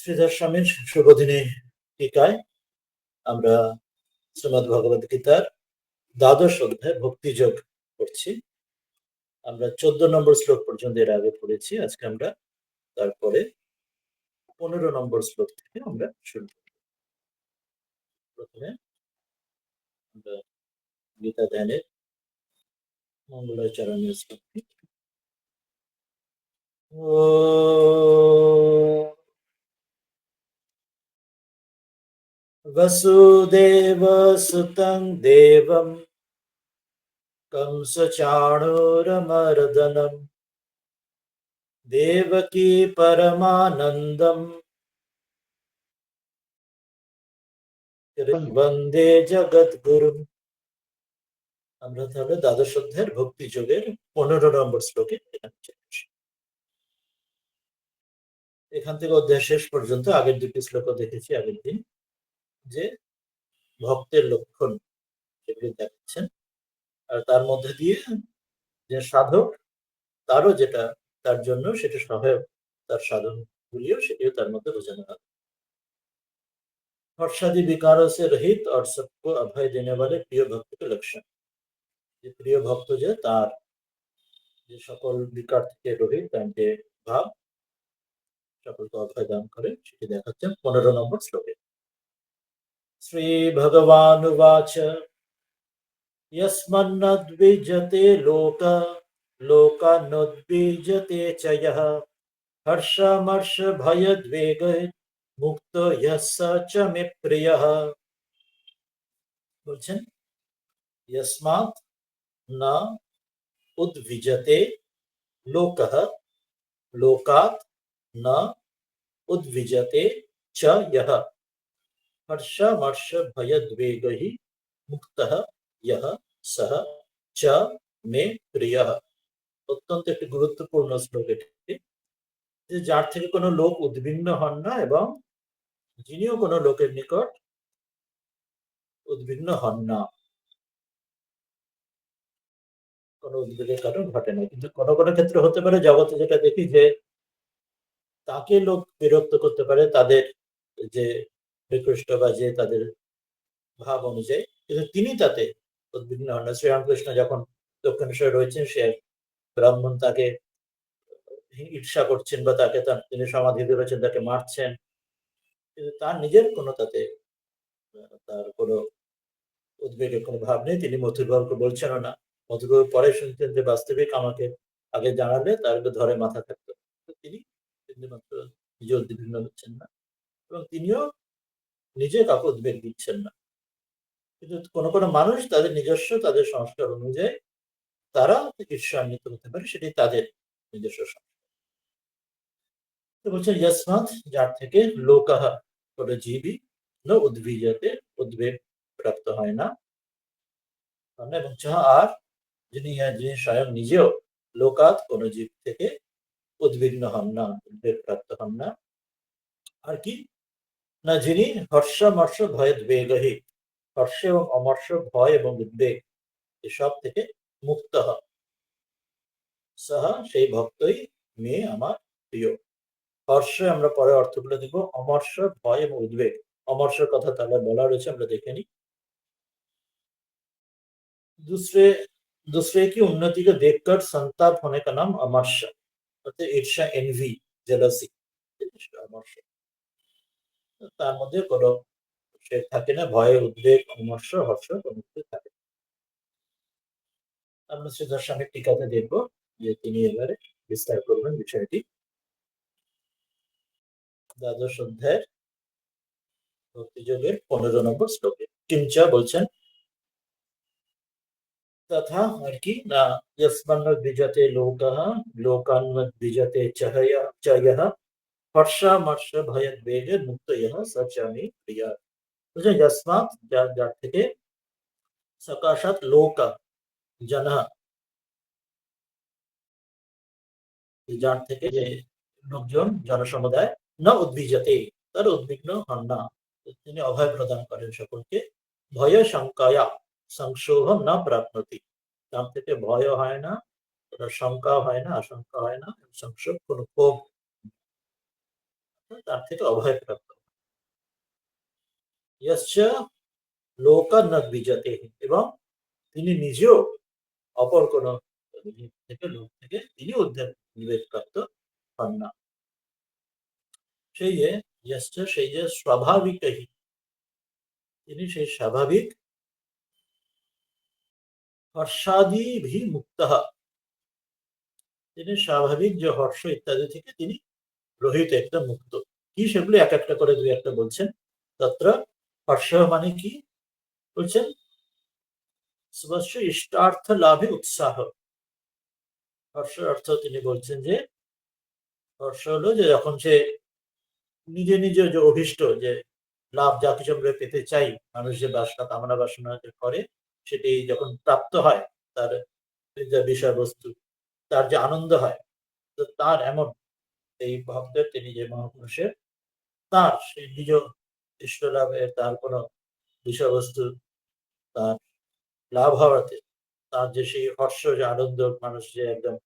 শ্রীধর স্বামীর শুভদিনী টিকায় আমরা শ্রীমদ্ ভগবদ গীতার দ্বাদশ অধ্যায় ভক্তিযোগ করছি। আমরা 14 নম্বর শ্লোক পর্যন্ত এর আগে পড়েছি। আজকে আমরা তারপরে 15 নম্বর শ্লোক থেকে আমরা শুরু করব। প্রথমে আমরা গীতা ধ্যানের মঙ্গলাচরণীয় শ্লোকটি। वसुदेव सुतं देवं कंसचाणूरमर्दनम् देवकी परमानन्दम् वन्दे जगद्गुरुम्। আমরা তাহলে দ্বাদশ অধ্যায়ের ভক্তি যোগের 15 নম্বর শ্লোকে এখান থেকে অধ্যায় শেষ পর্যন্ত আগের দুটি শ্লোক দেখেছি আগের দিন, যে ভক্তের লক্ষণ সেগুলি দেখাচ্ছেন, আর তার মধ্যে দিয়ে যে সাধক তারও যেটা তার জন্য সেটা সহায়ক, তার সাধন গুলিও সেটিও তার মধ্যে বোঝানো হয়। हर्षादि विकारों से रहित और सबको अभय देने वाले प्रिय भक्त के लक्षण। যে প্রিয় ভক্ত যে তার যে সকল বিকার থেকে রহিত, তার যে ভাব সকলকে অভয় দান করে সেটি দেখাচ্ছেন 15 নম্বর শ্লোকে। শ্রী ভগবানুবাচ यस्मन्नद्विजते लोक लोकानुद्विजते च यः हर्षमर्ष भयद्वेग মুক্ত यस्य च मे प्रियः। বলছেন यस्मात् न उद्विजते लोकः लोकात् न उद्विजते च यः हर्षमर्ष भयद्वेगैः मुक्तः यः सः च मे प्रियः। অত্যন্ত একটি গুরুত্বপূর্ণ শ্লোক এটি, যে যার থেকে কোনো লোক উদ্বিগ্ন হন না এবং যিনিও কোনো লোকের নিকট উদ্বিগ্ন হন না, কোনো উদ্বেগের কারণ ঘটে না। কিন্তু কোনো কোনো ক্ষেত্রে হতে পারে, জগতে যেটা দেখি যে তাকে লোক বিরক্ত করতে পারে তাদের যে বিকৃষ্ট বা যে তাদের ভাব অনুযায়ী, কিন্তু তিনি তাতে উদ্বিগ্ন হন না। শ্রীরামকৃষ্ণ যখন দক্ষিণেশ্বরে রয়েছেন, সে ব্রাহ্মণ তাকে ঈর্ষা করছেন বা তাকে তিনি সমাধি রয়েছেন, তাকে মারছেন, কিন্তু তার নিজের কোনো তাতে তার কোনো উদ্বেগের কোনো ভাব নেই। তিনি মথুরবাবুকে বলছেন না, মথুরবাবু পরে শুনছেন যে বাস্তবিক আমাকে আগে জানালে তার ধরে মাথা থাকতো। তিনি মাত্র নিজে উদ্বিগ্ন হচ্ছেন না এবং তিনিও নিজে কাউকে উদ্বেগ দিচ্ছেন না। কিন্তু কোনো কোনো মানুষ তাদের নিজস্ব তাদের সংস্কার অনুযায়ী তারা ঈর্ষান্বিত হতে পারে, সেটি তাদের নিজস্ব সংস্কার। তো বলছেন যস্মাৎ, যার থেকে লোকাহ কোনো জীবই ন উদ্ভিজতে উদ্বেগ প্রাপ্ত হয় না, এবং যাহা আর যিনি স্বয়ং নিজেও লোকাত কোনো জীব থেকে উদ্বিগ্ন হন না, উদ্বেগ প্রাপ্ত হন না। আর কি না, যিনি হর্ষমর্ষ ভয়দ্বেগহি, হর্ষ এবং অমর্ষ, ভয় এবং উদ্বেগ এসব থেকে মুক্ত হন, সাহা সেই ভক্তই মেয়ে আমার প্রিয়। হর্ষ আমরা পরে অর্থগুলো দিব, অমর্ষ ভয় এবং উদ্বেগ। অমর্ষের কথা তাহলে বলা রয়েছে, আমরা দেখে নিই। दूसरे की उन्नति को देखकर संताप होने का नाम अमर्ष, অর্থাৎ ঈর্ষা, এনভি, জেলাসি, অমর্ষ। তার মধ্যে কোনো সে থাকে না, ভয়, উদ্বেগ, অমর্ষ, হর্ষ কোনো কিছু থাকে। আমরা শ্রীধর স্বামীর টিকাতে দেখবো যে তিনি এবারে বিস্তার করবেন বিষয়টি। দ্বাদশ অধ্যায়ের ভক্তিযোগের 15 নম্বর শ্লোকে কিঞ্চা বলছেন तथा আর কি না, यस्मन्नद्विजते लोकः लोकान्वद्विजते च यः हर्षमर्ष भयद्वेगे मुक्त यः स च मे प्रियः। বুঝলেন, यस्मात् যার থেকে, सकाशात् लोक जनः যার থেকে যে লোকজন জনসমুদায়, না উদ্বিজতে তার উদ্বিগ্ন হন না, তিনি অভয় প্রদান করেন সকলকে। ভয় শঙ্কায়া সংশোভম না প্রাপ্নতি, তার থেকে ভয় হয় না, শঙ্কা হয় না, আশঙ্কা হয় না, সংশোভ কোনো ক্ষোভ, তার থেকে অভয় প্রাপ্ত। ইয়শ্চ লোকান ন বিজতে, এবং তিনি নিজেও অপর কোন থেকে লোক থেকে তিনি উদ্ধার বিবেক প্রাপ্ত হন না। সেই যে ইয়শ্চ, সেই যে স্বাভাবিকই, তিনি সেই স্বাভাবিক হর্ষাদিভি মুক্তঃ, তিনি স্বাভাবিক যে হর্ষ ইত্যাদি থেকে তিনি রহিত, একটা মুক্ত। কি সেগুলি এক একটা করে দুই একটা বলছেন। তত্র হর্ষ মানে কি বলছেন, স্বস্য ইষ্টার্থ লাভে উৎসাহ। হর্ষ অর্থ তিনি বলছেন যে হর্ষ হলো যে যখন সে নিজে নিজে যে অভিষ্ট যে লাভ, যা কিছু আমরা পেতে চাই, মানুষ যে বাসনা কামনা বাসনা যে করে, সেটি যখন প্রাপ্ত হয়, তার যে বিষয়বস্তু, তার যে আনন্দ হয়, তো তার এমন এই ভক্তের, তিনি যে মহাপুরুষের, তার সেই নিজ ইষ্ট লাভে, তার কোনো বিষয়বস্তু তার লাভ হওয়াতে তার যে সেই হর্ষ, যে আনন্দ, মানুষ যে একদম,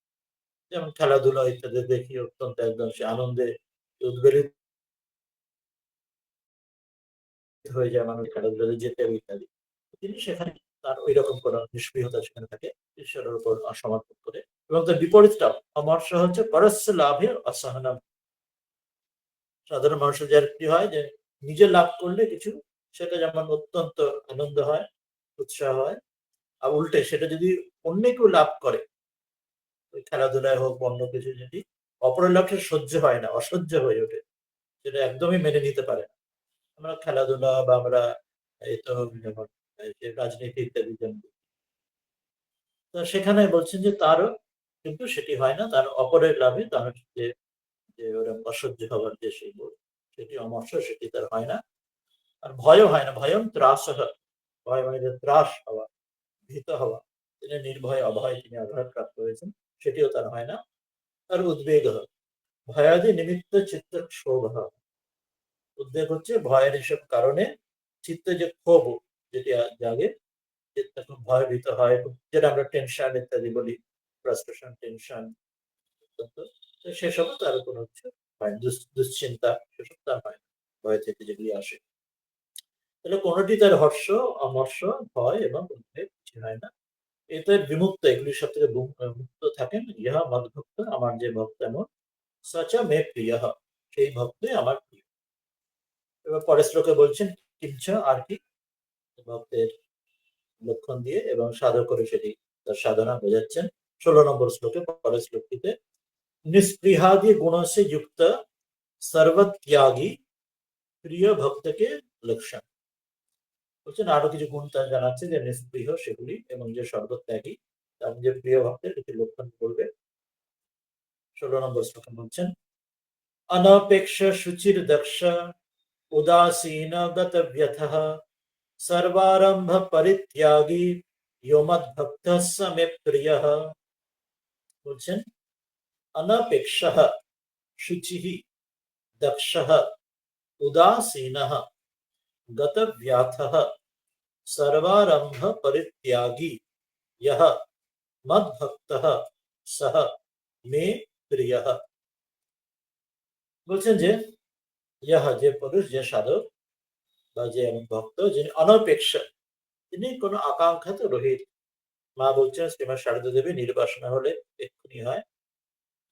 যেমন খেলাধুলা ইত্যাদি দেখি অত্যন্ত একদম সে আনন্দে উদ্বেলিত হয়ে যায়, মানুষ খেলাধুলাতে যেতে ইত্যাদি। তিনি সেখানে তার ওই রকম কোনো নিষ্ক্রিয়তা সেখানে থাকে, ঈশ্বরের উপর সমর্পণ করে। এবং তার বিপরীতটা অমর্ষ হচ্ছে পরস্য লাভে অসহনম। সাধারণ মানুষের যার কি হয় যে নিজে লাভ করলে কিছু, সেটা যেমন অত্যন্ত আনন্দ হয়, উৎসাহ হয়, আর উল্টে সেটা যদি অন্য কেউ লাভ করে, ওই খেলাধুলায় হোক অন্য কিছু, যদি অপরের লক্ষ্যে সহ্য হয় না, অসহ্য হয়ে ওঠে, সেটা একদমই মেনে নিতে পারে না। আমরা খেলাধুলা বা আমরা এই তো যেমন এই যে রাজনীতি ইত্যাদি যেমন, তো সেখানে বলছেন যে তারও কিন্তু সেটি হয় না, তার অপরের লাভে তার যে যে ওরকম অসহ্য হওয়ার যে সেই বোধ, সেটি অমর্ষ, সেটি তার হয় না। আর ভয়ও হয় না, ভয়ম ত্রাস, ভয় মানে যে ত্রাস হওয়া, ভীত হওয়া, তিনি নির্ভয় অভয়, তিনি অভয় প্রাপ্ত হয়েছেন, সেটিও তার হয় না। আর উদ্বেগ, ভয়াদি নিমিত্ত চিত্ত ক্ষোভ, উদ্বেগ হচ্ছে ভয়ের এসব কারণে চিত্তে যে ক্ষোভ যেটি জাগে, চিত্ত খুব ভয়ভীত হয়, যেটা আমরা টেনশন ইত্যাদি বলি, ফ্রাস্ট্রেশন, টেনশন, সেসব তার কোনো হচ্ছে হয়, দুশ্চিন্তা, সেসব তার হয় না, ভয় থেকে যেগুলি আসে। তাহলে কোনটি তার হর্ষ, অমর্ষ, ভয় এবং উদ্বেগ কিছু হয় না। এতে বিমুক্ত, এগুলির সব থেকে মুক্ত থাকেন। ইহা মদ্ভক্ত, আমার যে ভক্ত এমন, সচা মে প্রিয়, সেই ভক্তই আমার প্রিয়। এবার পরের শ্লোকে বলছেন কিঞ্চ, আর কি, ভক্তের লক্ষণ দিয়ে এবং সাধক করে সেটি তার সাধনা বোঝাচ্ছেন 16 নম্বর শ্লোকে। পরের শ্লোকটিতে নিস্পৃহাদি গুণ সে যুক্ত সর্বত্যাগী প্রিয় ভক্তকে লক্ষণ বলছেন। আরো কিছু গুণ তার জানাচ্ছে যে নিস্পৃহ সেগুলি, এবং যে সর্বত্যাগী, তার যে প্রিয় ভক্তের কিছু লক্ষণ করবে। 16 নম্বর শ্লোকে বলছেন অনপেক্ষ শুচির দক্ষ উদাসীন গত ব্যথ সর্বারম্ভ পরিত্যাগী यो मद्भक्त स मे प्रिय। বলছেন অনপেক্ষ শুচি দক্ষ উদাসীন গতব্যাথ সর্বারম্ভ পরিত্যাগী यह মদ্ভক্ত সহ মে প্রিয়। বলছেন যে ইহ, যে পুরুষ, যে সাধক বা যে ভক্ত, যিনি অনপেক্ষ, তিনি কোনো আকাঙ্ক্ষা তো রহিত। মা বলছেন শ্রীমৎ শারদা দেবী নির্বাসনা হলে এক্ষুনি হয়,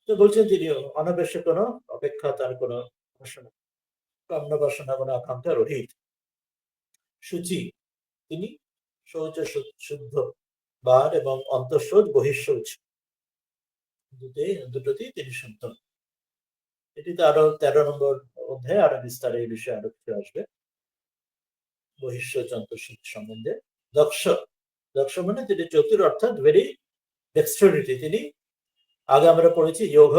তো বলছেন তিনি অনপেক্ষ, কোনো অপেক্ষা, তার কোনো বাসনা, কাম্য বাসনা, কোনো আকাঙ্ক্ষা রহিত। শুচি, তিনি শৌচ শুদ্ধ, বার এবং অন্তঃশৌচ বহিঃশৌচ দুটোতেই তিনি শুদ্ধ। এটিতে আরো 13 নম্বর অধ্যায়ে আরো বিস্তারে এই বিষয়ে আরো কিছু আসবে, বহিঃশৌচ অন্তঃশৌচ সম্বন্ধে। দক্ষ, দক্ষ মানে তিনি চতুর, অর্থাৎ ভেরি ডেক্সটারিটি। তিনি, আগে আমরা পড়েছি যোগ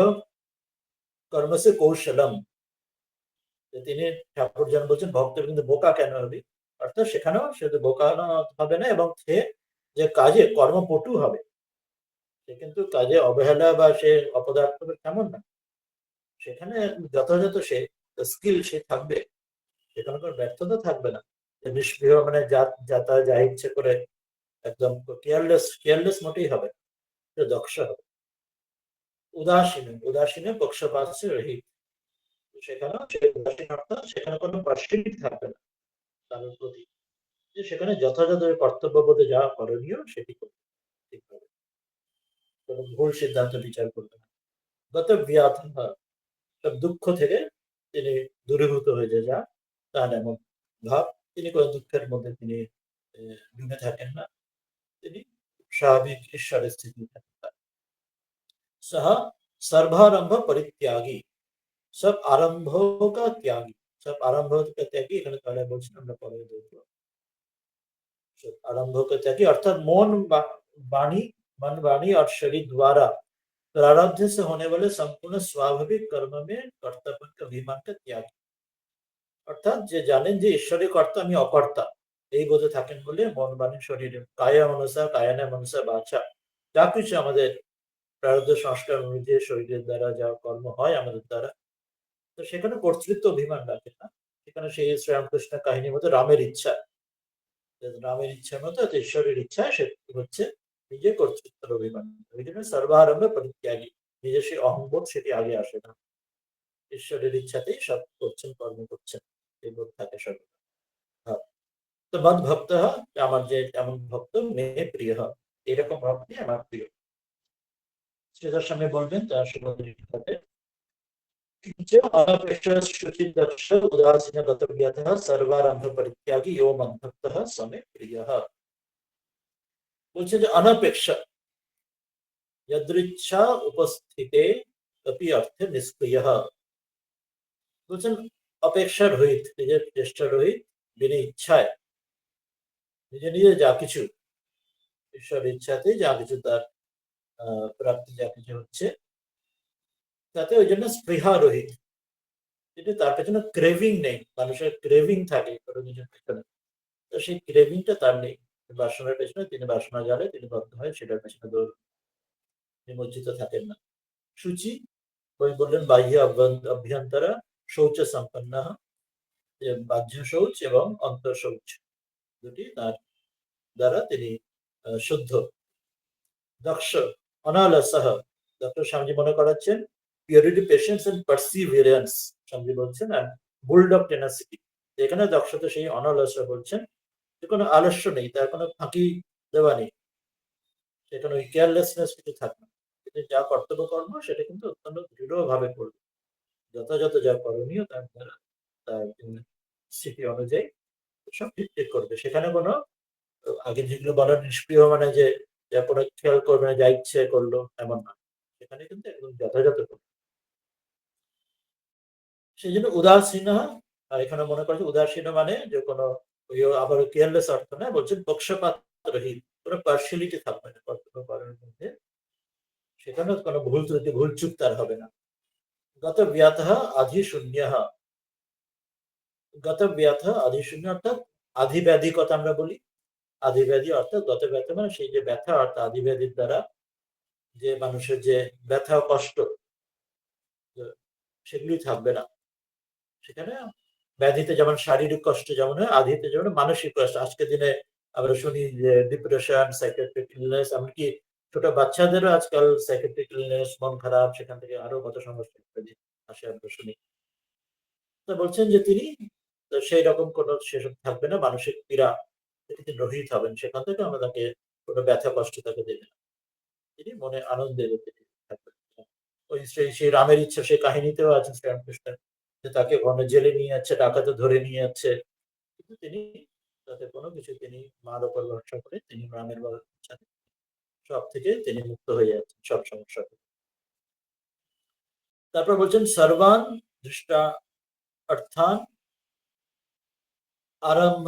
কর্মসে কৌশলম, তিনি ঠাকুর যেন বলছেন ভক্তের কিন্তু বোকা কেন হবি, অর্থাৎ সেখানেও সে বোকা হবে না, এবং সে যে কাজে কর্মপটু হবে, সে কিন্তু কাজে অবহেলা বা সে অপদার্থ তেমন না, সেখানে যথাযথ সে স্কিল সে থাকবে, সেখানে কোনো ব্যর্থতা থাকবে না। নিষ্ক্রিয় মানে যাতা যা ইচ্ছে করে একদম কেয়ারলেস, কেয়ারলেস মোটেই হবে, দক্ষ হবে। উদাসীন, উদাসীন পক্ষপাত সে রহিত, সেখানেও সে উদাসীন অর্থাৎ সেখানে কোনো পার্সিয়ালিটি থাকবে না কারোর প্রতি। যে সেখানে যথাযথ কর্তব্যবোধে যা করণীয় সেটি করবে ঠিকভাবে। কোনো ভুল সিদ্ধান্ত বিচার করবে না। গত ব্যাথা সব দুঃখ থেকে তিনি দূরীভূত হয়ে যা তার এমন ভাব। তিনি কোনো দুঃখের মধ্যে তিনি ডুবে থাকেন না। তিনি স্বাভাবিক ঈশ্বরের স্থিতি থাকেন। सह सर्वारंभ परित्यागी सब आरंभों का त्यागी सब आरंभ का त्यागी এখানে তাহলে বলছেন আমরা পরে দেখব सब आरंभों का त्यागी अर्थात वाणी मन वाणी और शरीर द्वारा प्रारब्ध से होने वाले संपूर्ण स्वाभाविक कर्म में कर्तव्य का अभिमान का त्याग অর্থাৎ যে জানেন যে ঈশ্বরই কর্তা আমি অকর্তা এই বোধে থাকেন বলে মন বাণী শরীরে কায়া মনসা কায়ানা মনসা বাচা যা কিছু আমাদের প্রারব্ধ সংস্কার অনুযায়ী শরীরের দ্বারা যা কর্ম হয় আমাদের দ্বারা তো সেখানে কর্তৃত্ব অভিমান রাখে না সেখানে সেই শ্রীরামকৃষ্ণ কাহিনীর মতো রামের ইচ্ছার মতো ঈশ্বরের ইচ্ছা সে হচ্ছে নিজের কর্তৃত্বের অভিমান ওই জন্য সর্বারম্ভে পরিত্যাগী নিজের সেই অহংবোধ সেটি আগে আসে না ঈশ্বরের ইচ্ছাতেই সব করছেন কর্ম করছেন এই বোধ থাকে সব তো মদ ভক্ত আমার যে এমন ভক্ত মেয়ে প্রিয় এরকম ভক্তি আমার প্রিয় শ্রীধর স্বামী বলবেন তার সুন্দর शुचिदक्ष उदासीन गतव्यतः सर्वारंभ परित्यागी यो मद्भक्तः समे प्रियः বলছে যে অনপেক্ষ यदृच्छा उपस्थिते अपि अर्थे निष्क्रियः বলছেন অপেক্ষা রহিত নিজের চেষ্টা রহিত বিনা ইচ্ছায় নিজে নিজে যা কিছু ঈশ্বরের ইচ্ছাতে যা কিছু তার প্রাপ্তি যা কিছু হচ্ছে তাতে ওই জন্য স্পৃহা রহিত কিন্তু তার পেছনে ক্রেভিং নেই মানুষের ক্রেভিং থাকে কোনো কিছুর পেছনে তো সেই ক্রেভিংটা তার নেই বাসনার পেছনে তিনি বাসনা জালে তিনি বদ্ধ হয় সেটার পেছনে দৌড় নিমজ্জিত থাকেন না সূচি ওই বললেন বাহ্য অভ্যন্তরা শৌচ সম্পন্ন বাহ্য শৌচ এবং অন্তর শৌচ দুটি তার দ্বারা তিনি শুদ্ধ দক্ষ অনালসহ ডক্টর স্বামীজি মনে করাচ্ছেন পিউরিটি পেশেন্স এন্ড পারসিভিয়ারেন্স স্বামীজি বলছেন আর বুলডগ টেনাসিটি এখানে দক্ষতা সেই অনালস বলছেন যে কোনো আলস্য নেই তার কোনো ফাঁকি দেওয়া নেই সেখানে ওই কেয়ারলেসনেস কিছু থাকে না কিন্তু যা কর্তব্য কর্ম সেটা কিন্তু অত্যন্ত দৃঢ়ভাবে করবে যথাযথ যা করণীয় তার দ্বারা তার স্থিতি অনুযায়ী সব ঠিক করবে সেখানে কোনো আগে যেগুলো বলা নিষ্ক্রিয় মানে যে কোনো খেয়াল করবে না যা ইচ্ছে করলো এমন না সেখানে কিন্তু একদম যথাযথ করবে সেই জন্য উদাসীন আর এখানে মনে করছে উদাসীন মানে যে কোনো আবার কেয়ারলেস অর্থ না বলছেন পক্ষপাত রহিত কোনো পার্সিয়ালিটি থাকবে না কর্তব্য করার মধ্যে সেখানে কোনো ভুল ত্রুটি ভুল চুক তার হবে না গত ব্যাথ আধি শূন্য গত ব্যাথ আধি শূন্য অর্থাৎ আধিব্যাধি কথা আমরা বলি আধিব্যাধি অর্থাৎ গত ব্যথা মানে সেই যে ব্যথা অর্থাৎ আধিব্যাধির দ্বারা যে মানুষের যে ব্যথা কষ্ট সেগুলি থাকবে না সেখানে ব্যাধিতে যেমন শারীরিক কষ্ট যেমন হয় আধিতে যেমন মানসিক কষ্ট আজকের দিনে আমরা শুনি যে ডিপ্রেশন সাইকিয়াট্রিক ইলনেস এমনকি ছোট বাচ্চাদেরও আজকাল সাইকিয়াট্রিক ইলনেস মন খারাপ সেখান থেকে আরো কত সমস্যা আসে আমরা শুনি তো বলছেন যে তিনি সেই রকম কোনো সেসব থাকবে না মানসিক পীড়া তিনি রহিত হবেন সেখান থেকে আমরা তাকে কোনো ব্যথা কষ্ট তাকে দেবে না তিনি মনে আনন্দে থাকবেন ওই সেই রামের ইচ্ছা সেই কাহিনীতেও আছে শ্রীরামকৃষ্ণের যে তাকে ঘন জেলে নিয়ে যাচ্ছে ডাকাতে ধরে নিয়ে যাচ্ছে কিন্তু তিনি তাতে কোনো কিছু তিনি মার উপর ভরসা করে তিনি রামের ইচ্ছা সব থেকে তিনি মুক্ত হয়ে যাচ্ছেন সব সমস্যা থেকে তারপর বলছেন সর্বান দৃষ্টা অর্থান আরম্ভ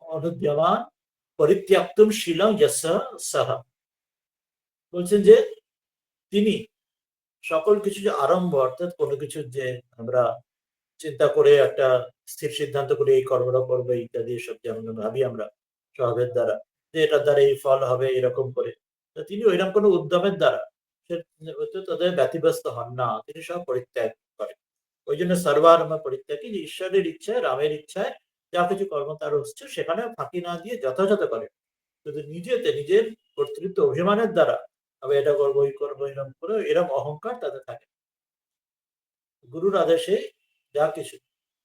অনুদ্যমান পরিত্যাক্তুম শীলং যশ সহ বলছেন যে তিনি সকল কিছু যে আরম্ভ অর্থাৎ কোনো কিছু যে আমরা চিন্তা করে একটা স্থির সিদ্ধান্ত করে এই কর্মটা করবো ইত্যাদি সব যেমন ভাবি আমরা স্বভাবের দ্বারা যে এটার দ্বারা এই ফল হবে এরকম করে তিনি ওইরকম কোনো উদ্যমের দ্বারা তাদের ব্যতিব্যস্ত হন না তিনি সব পরিত্যাগ করেন ওই জন্য সর্বারম্ভ পরিত্যাগী যে ঈশ্বরের ইচ্ছায় রামের ইচ্ছায় যা কিছু কর্ম তার হচ্ছে সেখানে ফাঁকি না দিয়ে যথাযথ করে শুধু নিজের কর্তৃত্ব অভিমানের দ্বারা আমি এটা করবো ওই করবো এরকম করে এরকম অহংকার তাদের থাকে গুরুর আদেশে যা কিছু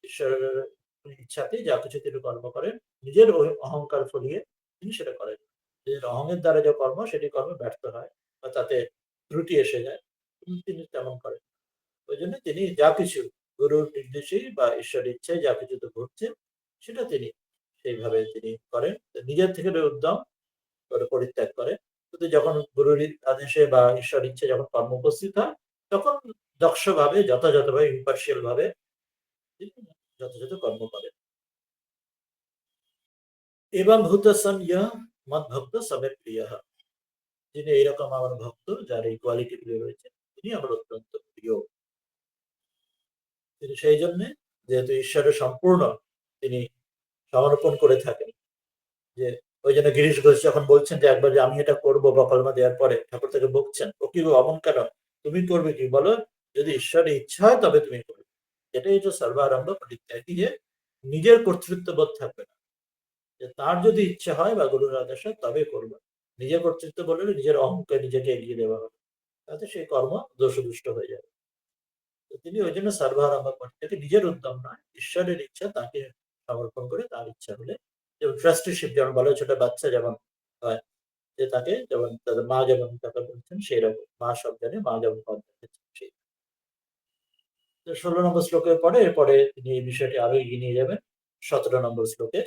ঈশ্বরের ইচ্ছাতে যা কিছু তিনি কর্ম করেন, নিজের অহংকার ফলিয়ে তিনি সেটা করেন। নিজের অহংের দ্বারা যে কর্ম সেটি কর্ম ব্যর্থ হয় বা তাতে ত্রুটি এসে যায়, তিনি তেমন করেন। ওই জন্য তিনি যা কিছু গুরুর নির্দেশেই বা ঈশ্বরের ইচ্ছায় যা কিছু ঘটছে সেটা তিনি সেইভাবে তিনি করেন। নিজের থেকে উদ্যম করে পরিত্যাগ করে। কিন্তু যখন গুরুর আদেশে বা ঈশ্বর ইচ্ছে যখন কর্ম উপস্থিত হয়, তখন দক্ষভাবে যথাযথভাবে ইম্পার্শিয়াল ভাবে তিনি যথাযথ কর্ম করেন। এবং ভূত সন ইহ মদ ভক্ত সমেত প্রিয়, যিনি এইরকম আমার ভক্ত, যার এই কোয়ালিটি গুলো রয়েছে, তিনি আমার অত্যন্ত প্রিয়। তিনি সেই জন্যে, যেহেতু ঈশ্বরের সম্পূর্ণ তিনি সমর্পণ করে থাকেন, যে ওই জন্য গিরিশ ঘোষ যখন বলছেন যে একবার যে আমি এটা করবো বকলমা দেওয়ার পরে ঠাকুর থেকে বকছেন, ও কি গো অমন কেন, তুমি করবে কি বলো, যদি ঈশ্বরের ইচ্ছা হয় তবে তুমি করবে। এটাই হচ্ছে সর্বারম্ভ পরিত্যাগী, যে নিজের কর্তৃত্ব বোধ থাকবে না, যে তার যদি ইচ্ছা হয় বা গুরুর আদেশ হয় তবে করবে। নিজের কর্তৃত্ব বললে নিজের অহংকে নিজেকে এগিয়ে দেওয়া হবে, তাতে সেই কর্ম দোষদুষ্ট হয়ে যাবে। তিনি ওই জন্য সর্বারম্ভ পরিত্যাগী, নিজের উদ্যম নয়, ঈশ্বরের ইচ্ছা তাকে সমর্পণ করে, তার ইচ্ছা হলে, যেমন ট্রাস্টিশিপ যেমন বলে, ছোট বাচ্চা যেমন হয়, যে তাকে যেমন তাদের মা যেমন কথা বলছেন সেই রকম, মা সব জানে, মা যেমন পথ দেখাচ্ছেন সেই। 16 নম্বর শ্লোকের পরে এরপরে তিনি এই বিষয়টি আরো এগিয়ে নিয়ে যাবেন। 17 নম্বর শ্লোকে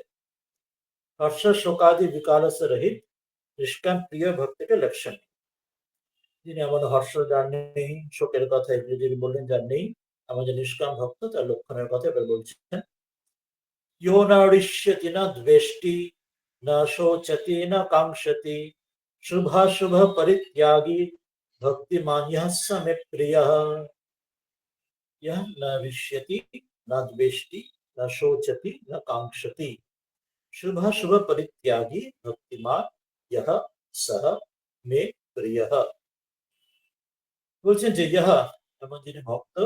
হর্ষ শোকাদি বিকালস রহিত নিষ্কাম প্রিয় ভক্তিকে লক্ষণ, যিনি এমন হর্ষ যার নেই, শোকের কথা এগুলি যিনি বললেন যার নেই, আমাদের নিষ্কাম ভক্ত তার লক্ষণের কথা এবার বলছেন। यो न ऋष्यति न द्वेष्टि न शोचति न कांक्षति शुभाशुभ परित्यागी भक्तिमान यः स मे प्रियः। यह न ऋष्यति न द्वेष्टि न शोचति न कांक्षति शुभाशुभ परित्यागी भक्तिमान यः सः मे प्रियः। বলছেন যে ইহা এমন যিনি ভক্ত,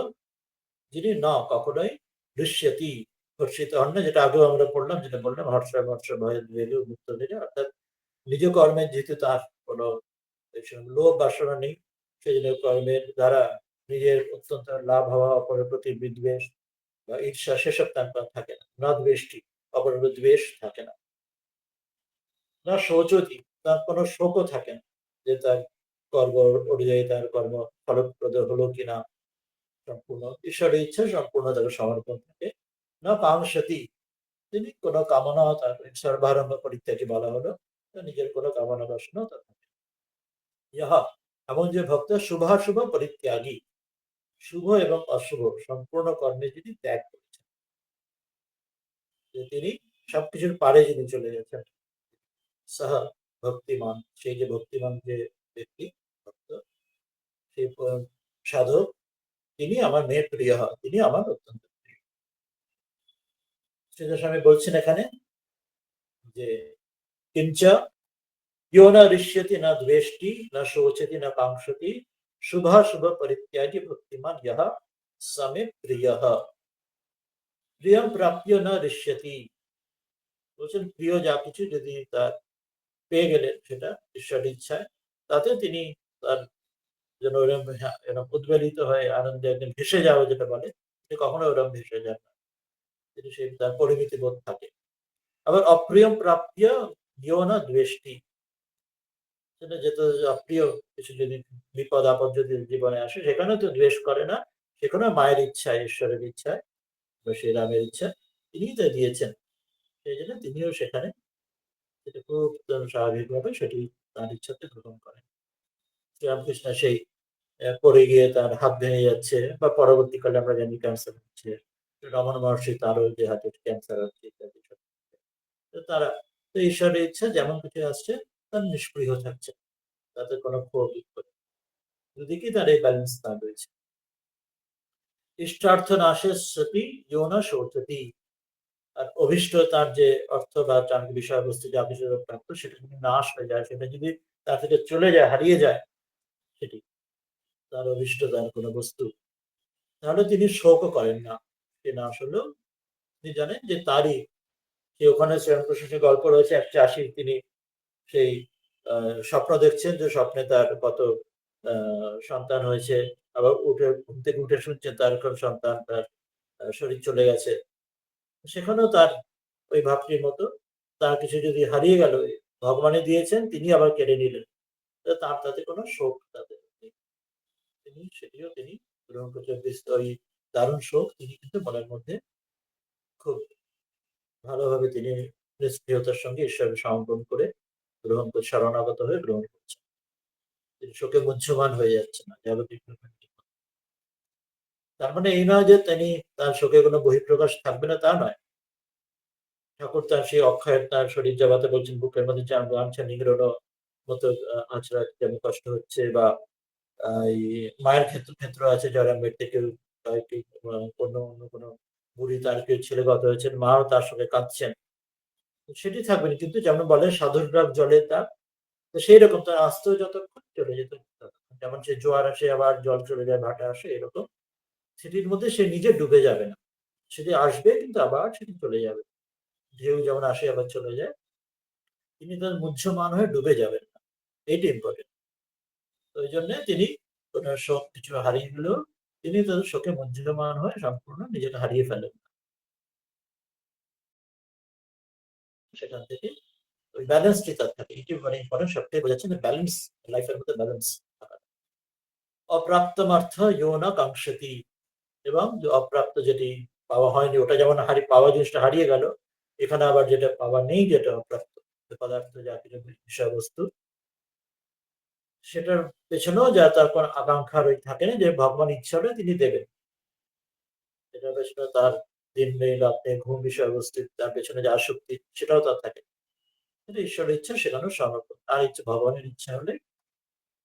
যিনি না কখনোই দৃশ্যতি হর্ষিত হন না, যেটা আগেও আমরা পড়লাম, যেটা বললাম হর্ষ হর্ষ ভয় মুক্ত থেকে, অর্থাৎ নিজ কর্মে যেহেতু তার কোনো লোভ বাসনা নেই, সেই জন্য কর্মের দ্বারা নিজের অত্যন্ত লাভ হওয়া, অপরের প্রতি বিদ্বেষ বা ঈর্ষা সেসব তার থাকে না, না দ্বেষ্টি, অপরের দ্বেষ থাকে না, না শোচতি, তার কোনো শোকও থাকে না, যে তার কর্ম অনুযায়ী তার কর্ম ফলপ্রদ হলো কিনা, সম্পূর্ণ ঈশ্বরের ইচ্ছা সম্পূর্ণ তাকে সমর্পণ থাকে। না কামসতি, তিনি কোনো কামনা, তার সর্বারম্ভ পরিত্যাগী বলা হলো, নিজের কোনো কামনা বাসনা তার থাকে। ইহা এমন যে ভক্ত শুভাশুভ পরিত্যাগী, শুভ এবং অশুভ সম্পূর্ণ কর্মে যিনি ত্যাগ করেছেন, যে তিনি সবকিছুর পারে যিনি চলে গেছেন, সহ ভক্তিমান, সেই যে ভক্তিমান যে ব্যক্তি ভক্ত, সেই সাধক, তিনি আমার মেয়ে প্রিয় হয়, তিনি আমার অত্যন্ত প্রিয়। সেটা আমি বলছেন এখানে যে কিঞ্চ यो न ऋष्यति न द्वेष्टि न शोचति न कांक्षति शुभाशुभ परित्यागी भक्तिमान यः स मे प्रियः। প্রিয়ম প্রাপ্য না ঋষ্যতি, বলছেন প্রিয় যা কিছু যদি তার পেয়ে গেলেন সেটা ঈশ্বরের ইচ্ছায়, তাতে তিনি তার যেন এরকম উদ্বেলিত হয়ে আনন্দে একদিন ভেসে যাওয়া যেটা বলে, তিনি কখনো ওরকম ভেসে যান না, তিনি সেই তার পরিমিতি বোধ থাকে। আবার অপ্রিয়ম প্রাপ্য ইয় না দ্বেষ্টি, সেটা যেটা অপ্রিয় কিছু যদি বিপদ আপদ যদি জীবনে আসে, সেখানে তো দ্বেষ করে না, সেখানে মায়ের ইচ্ছায়, ঈশ্বরের ইচ্ছায় বা সেই রামের ইচ্ছা তিনিই তো দিয়েছেন, সেই জন্য তিনিও সেখানে সেটা খুব স্বাভাবিকভাবে সেটি তার ইচ্ছাতে গ্রহণ করেন। শ্রীরামকৃষ্ণ সেই পড়ে গিয়ে তার হাত ভেঙে যাচ্ছে, বা পরবর্তীকালে আমরা জানি ক্যান্সার হচ্ছে, রমন মহর্ষি তারও যে হাতে ক্যান্সার হচ্ছে ইত্যাদি, তো তারা তো ঈশ্বরের ইচ্ছা যেমন কিছু আসছে তার নিষ্ক্রিয় থাকছে, তাতে কোনো ক্ষোভ দুদিকেই তার এই ব্যালেন্স তার রয়েছে। ইষ্টার্থ নাশে সতি ইয়োনা শোচতি, আর অভিষ্ট তার যে অর্থ বা তার বিষয়বস্তু যা কিছু প্রাপ্ত সেটা যদি নাশ হয়ে যায়, সেটা যদি তার থেকে চলে যায়, হারিয়ে যায়, সেটি তার অভিষ্ট তার কোনো বস্তু, তাহলে তিনি শোকও করেন না, সে নাশ হলেও তিনি জানেন যে তারই, সে ওখানে শ্রীরামকৃষ্ণের গল্প রয়েছে, এক চাষি তিনি সেই স্বপ্ন দেখছেন, যে স্বপ্নে তার কত সন্তান হয়েছে, আবার ঘুম থেকে উঠে শুনছেন তার কোন সন্তান তার শরীর চলে গেছে। সেখানেও তার ওই ভাবটির মতো তার কিছু যদি হারিয়ে গেল, ভগবানই দিয়েছেন তিনি আবার কেড়ে নিলেন। তার তাতে কোনো শোক তাদের নেই। তিনি সেটিও তিনি গ্রহণ করছেন। ওই দারুণ শোক তিনি কিন্তু মনের মধ্যে খুব ভালোভাবে তিনি নিষ্ক্রিয়তার সঙ্গে ঈশ্বরের সমর্পণ করে গ্রহণ করে শরণাগত হয়ে গ্রহণ করছেন। তিনি শোকে মুহ্যমান হয়ে যাচ্ছেন না। জাগতিক তার মানে এই নয় যে তিনি তার শোকে কোনো বহিঃপ্রকাশ থাকবে না তা নয়। ঠাকুর তার সেই অক্ষয়ের তার শরীর যাবাতে বলছেন বুকের মধ্যে গামছা নিংড়ানো মতো আঁচড়া যেন কষ্ট হচ্ছে বা এই মায়ের ক্ষেত্র আছে যারা মৃত্যুকে কয়েকটি অন্য কোনো বুড়ি তার কেউ ছেলে গত হয়েছেন মাও তার সঙ্গে কাঁদছেন সেটি থাকবে না কিন্তু যেমন বলে সাধুর গ্রাম জলে তা তো সেই রকম তার আসতেও যতক্ষণ চলে যেত ততক্ষণ। যেমন সে জোয়ার আসে আবার জল চলে যায় ভাটা আসে এরকম সেটির মধ্যে সে নিজে ডুবে যাবে না সেটি আসবে কিন্তু আবার সেটি চলে যাবে ঢেউ যেমন আসে আবার চলে যায় তিনি তার মুহ্যমান হয়ে ডুবে যাবেন না এইটি ইম্পর্টেন্ট তো ওই জন্য তিনি কোনো শোক কিছু হারিয়ে গেলেও তিনি তাদের শোকে মুহ্যমান হয়ে সম্পূর্ণ নিজেকে হারিয়ে ফেলেন সেখান থেকে ওই ব্যালেন্সটি তার থাকে এটি মানে ইম্পর্টেন্ট সবটাই বোঝাচ্ছে যে ব্যালেন্স লাইফের মধ্যে ব্যালেন্স অপ্রাপ্তমার্থ ইয়ো কাঙ্ক্ষতি এবং অপ্রাপ্ত যেটি পাওয়া হয়নি ওটা যেমন পাওয়া জিনিসটা হারিয়ে গেল এখানে আবার যেটা পাওয়া নেই যেটা অপ্রাপ্ত পদার্থ যা কিছু বিষয়বস্তু সেটার পেছনেও যা তার কোনো আকাঙ্ক্ষা থাকে না যে ভগবান ইচ্ছা হলে তিনি দেবেন এটার পেছনে তার দিন নেই রাত নেই ঘুম বিষয়বস্তু তার পেছনে যে আসক্তি সেটাও তার থাকে কিন্তু ঈশ্বরের ইচ্ছা সেখানেও সমর্পণ তার ইচ্ছা ভগবানের ইচ্ছা হলে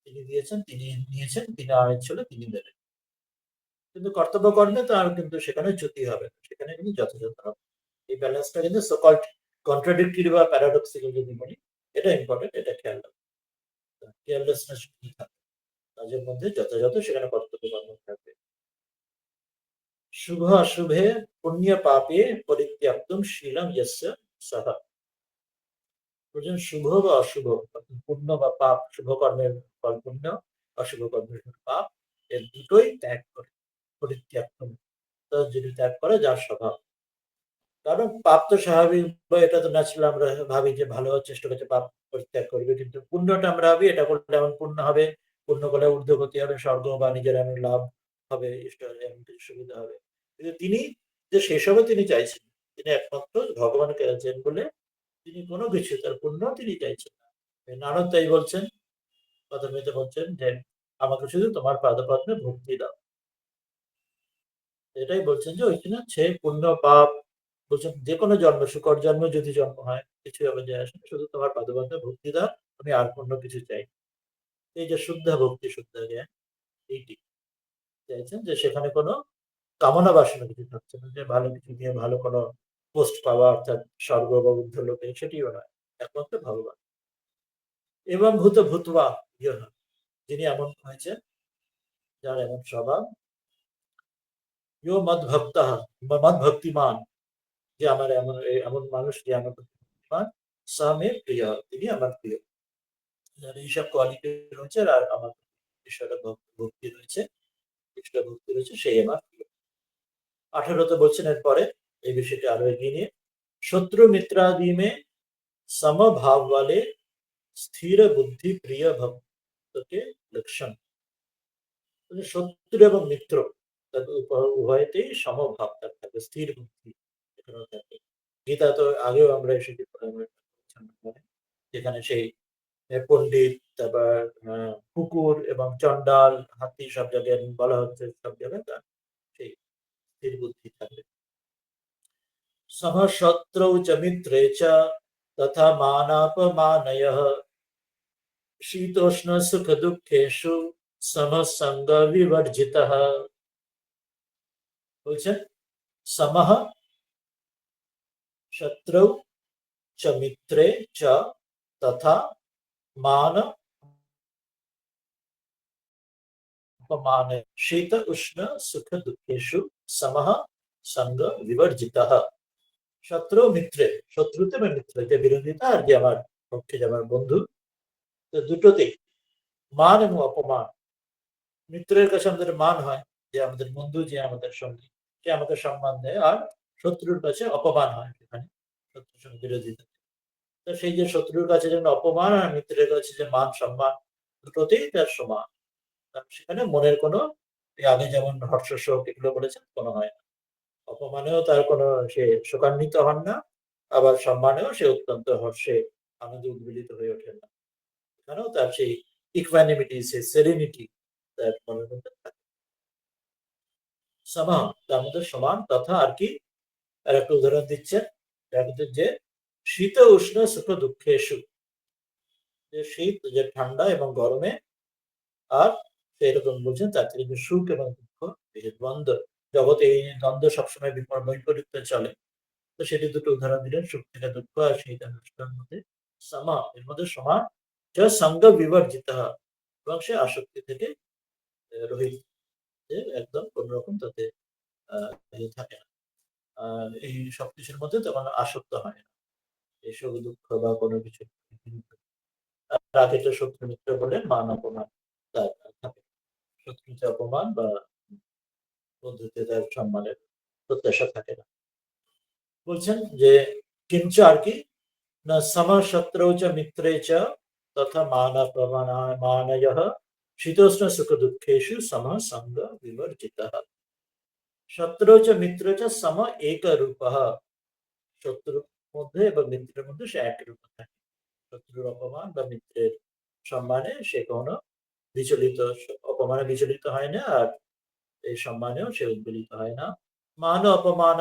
তিনি দিয়েছেন তিনি নিয়েছেন তিনি আর ইচ্ছা হলে তিনি দেবেন কিন্তু কর্তব্য কর্মে তার কিন্তু সেখানে চ্যুতি হবে সেখানে কিন্তু যথাযথ হবে এই ব্যালেন্সটা কিন্তু সোকল্ড কন্ট্রাডিক্টরি বা প্যারাডক্সিক্যাল যদি বলি এটা ইম্পর্টেন্ট এটা খেয়াল রাখবে কেয়ারলেসনেস থাকে কাজের মধ্যে যথাযথ সেখানে কর্তব্য কর্ম থাকবে শুভ অশুভে পুণ্য পাপে পরিত্যক্তম শীলম ইয়স্য সহ বলছেন শুভ বা অশুভ পুণ্য বা পাপ শুভ কর্মের ফল পুণ্য অশুভ কর্মের ফল পাপ এর দুটোই ত্যাগ করে পরিত্যক্তম যদি ত্যাগ করে যার স্বভাব কারণ পাপ তো স্বাভাবিক বা এটা তো ন্যাচারাল আমরা ভাবি যে ভালো হওয়ার চেষ্টা করছে পাপ পরিত্যাগ করবে কিন্তু পুণ্যটা আমরা ভাবি এটা করলে এমন পুণ্য হবে পুণ্য করলে ঊর্ধ্বগতি হবে স্বর্গ বা নিজের এমন লাভ হবে এমন কিছু সুবিধা হবে কিন্তু তিনি যে সেসবও তিনি চাইছেন তিনি একমাত্র ভগবানকে আছেন বলে তিনি কোনো কিছু তার পুণ্য তিনি চাইছেন না নারদ তাই বলছেন কথামিতে বলছেন যে আমাকে শুধু তোমার পাদপদ্মে ভক্তি দাও এটাই বলছেন যে ওইখানে সে পুণ্য পাপ বলছেন যে কোনো জন্ম শুকর জন্ম যদি জন্ম হয় কিছু আবার যায় আসে না, শুধু তোমার পাদপদ্মে ভক্তি দাও আমি আর কোনো কিছু চাই এই যে শুদ্ধ ভক্তি শুদ্ধ জ্ঞান এইটি চাইছেন যে সেখানে কোনো কামনা বাসনা কিছু থাকছে না যে ভালো কিছু দিয়ে ভালো কোনো পোস্ট পাওয়া অর্থাৎ স্বর্গ বা ঊর্ধ্ব লোকে সেটিও নয় একমাত্র ভগবান এবং ভূতবা ইহ যিনি এমন হয়েছেন যার এমন স্বভাব ইয় মদ ভক্ত মদ ভক্তিমান যে আমার এমন এমন মানুষ যে আমার প্রতি ভক্তিমান সামে প্রিয় তিনি আমার প্রিয় যার এইসব কোয়ালিটি রয়েছে আর আমার ঈশ্বরের ভক্তি রয়েছে ঈশ্বরের ভক্তি রয়েছে সেই আমার প্রিয় 18তে বলছেন এরপরে এই বিষয়টি আরো এগিয়ে নিয়ে शत्रु मित्रादि में समभाव वाले स्थिर बुद्धि प्रिय भक्त के लक्षण শত্রু এবং মিত্র তাদের উভয়তেই সমভাব থাকে স্থির বুদ্ধি এখানেও থাকে গীতা তো আগেও আমরা এসেছি যেখানে সেই পণ্ডিত তারপর কুকুর এবং চন্ডাল হাতি সব জায়গায় বলা হচ্ছে সব জায়গায় তার সেই স্থির বুদ্ধি থাকে समशत्रौ च मित्रे च तथा मानापमानयः शीतोष्णसुखदुःखेषु समसङ्गविवर्जितः বলছেন समः शत्रौ च मित्रे च तथा मान अपमान शीत उष्ण सुख दुखेषु समः संग विवर्जितः শত্রু মিত্রে শত্রুতে বা মিত্রতে বিরোধিতা আর যে আমার পক্ষে যে আমার বন্ধু তো দুটোতেই মান এবং অপমান মিত্রের কাছে আমাদের মান হয়, যে আমাদের বন্ধু, যে আমাদের সঙ্গী, সে আমাকে সম্মান দেয়। আর শত্রুর কাছে অপমান হয় সেখানে, শত্রুর সঙ্গে বিরোধিতা। তো সেই যে শত্রুর কাছে যেমন অপমান, আর মিত্রের কাছে যে মান সম্মান, দুটোতেই তার সমান। সেখানে মনের কোনো, আগে যেমন হর্ষ শোক এগুলো বলেছেন, কোনো হয় না। অপমানেও তার কোনো, সে শোকান্বিত হন না, আবার সম্মানেও সে অত্যন্ত হর্ষে আনন্দে উদ্বেলিত হয়ে ওঠেন না। এখানেও তার সেই ইকুয়ানিমিটি, সেই সেরেনিটি তার মনের মধ্যে থাকে। সমান, তার মধ্যে সমান তথা আর কি। আর একটা উদাহরণ দিচ্ছেন, যে শীত উষ্ণ সুখ দুঃখেষু, যে শীত, যে ঠান্ডা এবং গরমে, আর এরকম বলছেন তার থেকে যে সুখ এবং দুঃখ, এই যে দ্বন্দ্ব, জগতে এই দ্বন্দ্ব সবসময় বৈপরীত্য চলে। তো সেটি দুটো উদাহরণ দিলেন, সুখ থেকে দুঃখ আর সেই দুটোর মধ্যে সমা, এর মধ্যে সমান, যা সঙ্গ বিবর্জিত, এবং সে আসক্তি থেকে রহিত, যে একদম কোন রকম তাতে থাকে না। এই সবকিছুর মধ্যে তখন আসক্ত হয় না, এই সুখ দুঃখ বা কোনো কিছু। আগে তো শত্রু মিত্র বলে মান অপমান তার থাকে, শত্রুতে অপমান বা বন্ধুতে তার সম্মানের প্রত্যাশা থাকে না। বলছেন যে কিঞ্চ আর কি, না সমশত্রৌ চ মিত্রে চ তথা মান প্রমাণমানয়ঃ শীতোষ্ণ সুখ দুঃখেষু সম সঙ্গ বিবর্জিতঃ। শত্রৌ চ মিত্রে চ সম এক রূপঃ, শত্রুর মধ্যে এবং মিত্রের মধ্যে সে একই রূপ থাকে। শত্রুর অপমান বা মিত্রের সম্মানে সে কোনো বিচলিত, অপমানে বিচলিত হয় না, আর এই সম্মানেও সে উদ্বেলিত হয় না। মান অপমান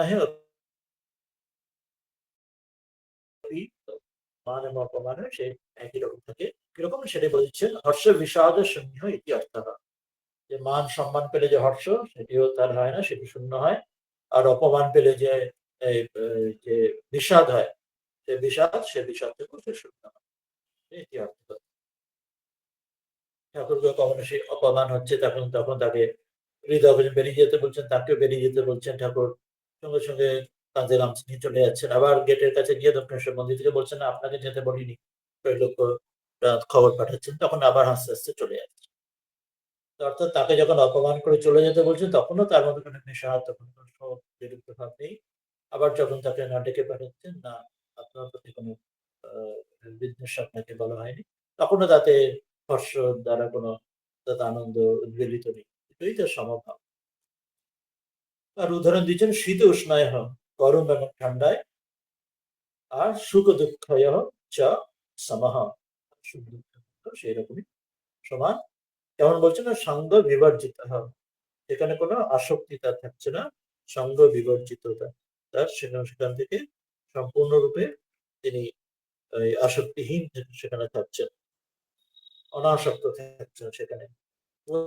মান এবং অপমানে সে একই রকম থাকে। কিরকম সেটাই বলছেন, হর্ষ বিষাদ শূন্য ইতি অর্থ। যে মান সম্মান পেলে যে হর্ষ, সেটিও তার হয় না, সেটি শূন্য হয়। আর অপমান পেলে যে যে বিষাদ হয়, সে বিষাদ থেকেও সে শূন্য হয়, এটি অর্থ। ঠাকুরকে কখনো সে অপমান হচ্ছে, তখন তখন তাকে হৃদয় বেরিয়ে যেতে বলছেন, তাকেও বেরিয়ে যেতে বলছেন ঠাকুর। সঙ্গে সঙ্গে কাঁধে গামছা নিয়ে চলে যাচ্ছেন। আবার গেটের কাছে গিয়ে দক্ষিণেশ্বর মন্দির থেকে বলছেন, না আপনাকে যেতে বলিনি, লোক খবর পাঠাচ্ছেন, তখন আবার হাসতে হাসতে চলে যাচ্ছে। অর্থাৎ তাকে যখন অপমান করে চলে যেতে বলছে, তখনও তার মধ্যে কোনো নেশা, তখন কোনো শোক বিরুদ্ধ ভাব নেই। আবার যখন তাকে না ডেকে পাঠাচ্ছেন, না আপনার প্রতি কোনো বিদ্বেষ আপনাকে বলা হয়নি, তখনও তাতে হর্ষ দ্বারা কোনো, তাতে আনন্দ উদ্বেলিত নেই, এটাই তার সমভাব। আর উদাহরণ দিচ্ছেন শীত উষ্ণায়, গরম এবং ঠান্ডায়, আর সুখ দুঃখয় চ সমহ, সুখ দুঃখ সেই রকমই সমান। যেমন বলছেন না, সঙ্গ বিবর্জিত, সেখানে কোনো আসক্তি তার থাকছে না, সঙ্গ বিবর্জিত তার সেখান থেকে সম্পূর্ণরূপে তিনি আসক্তিহীন সেখানে থাকছেন, অনাসক্ত থাকছেন সেখানে।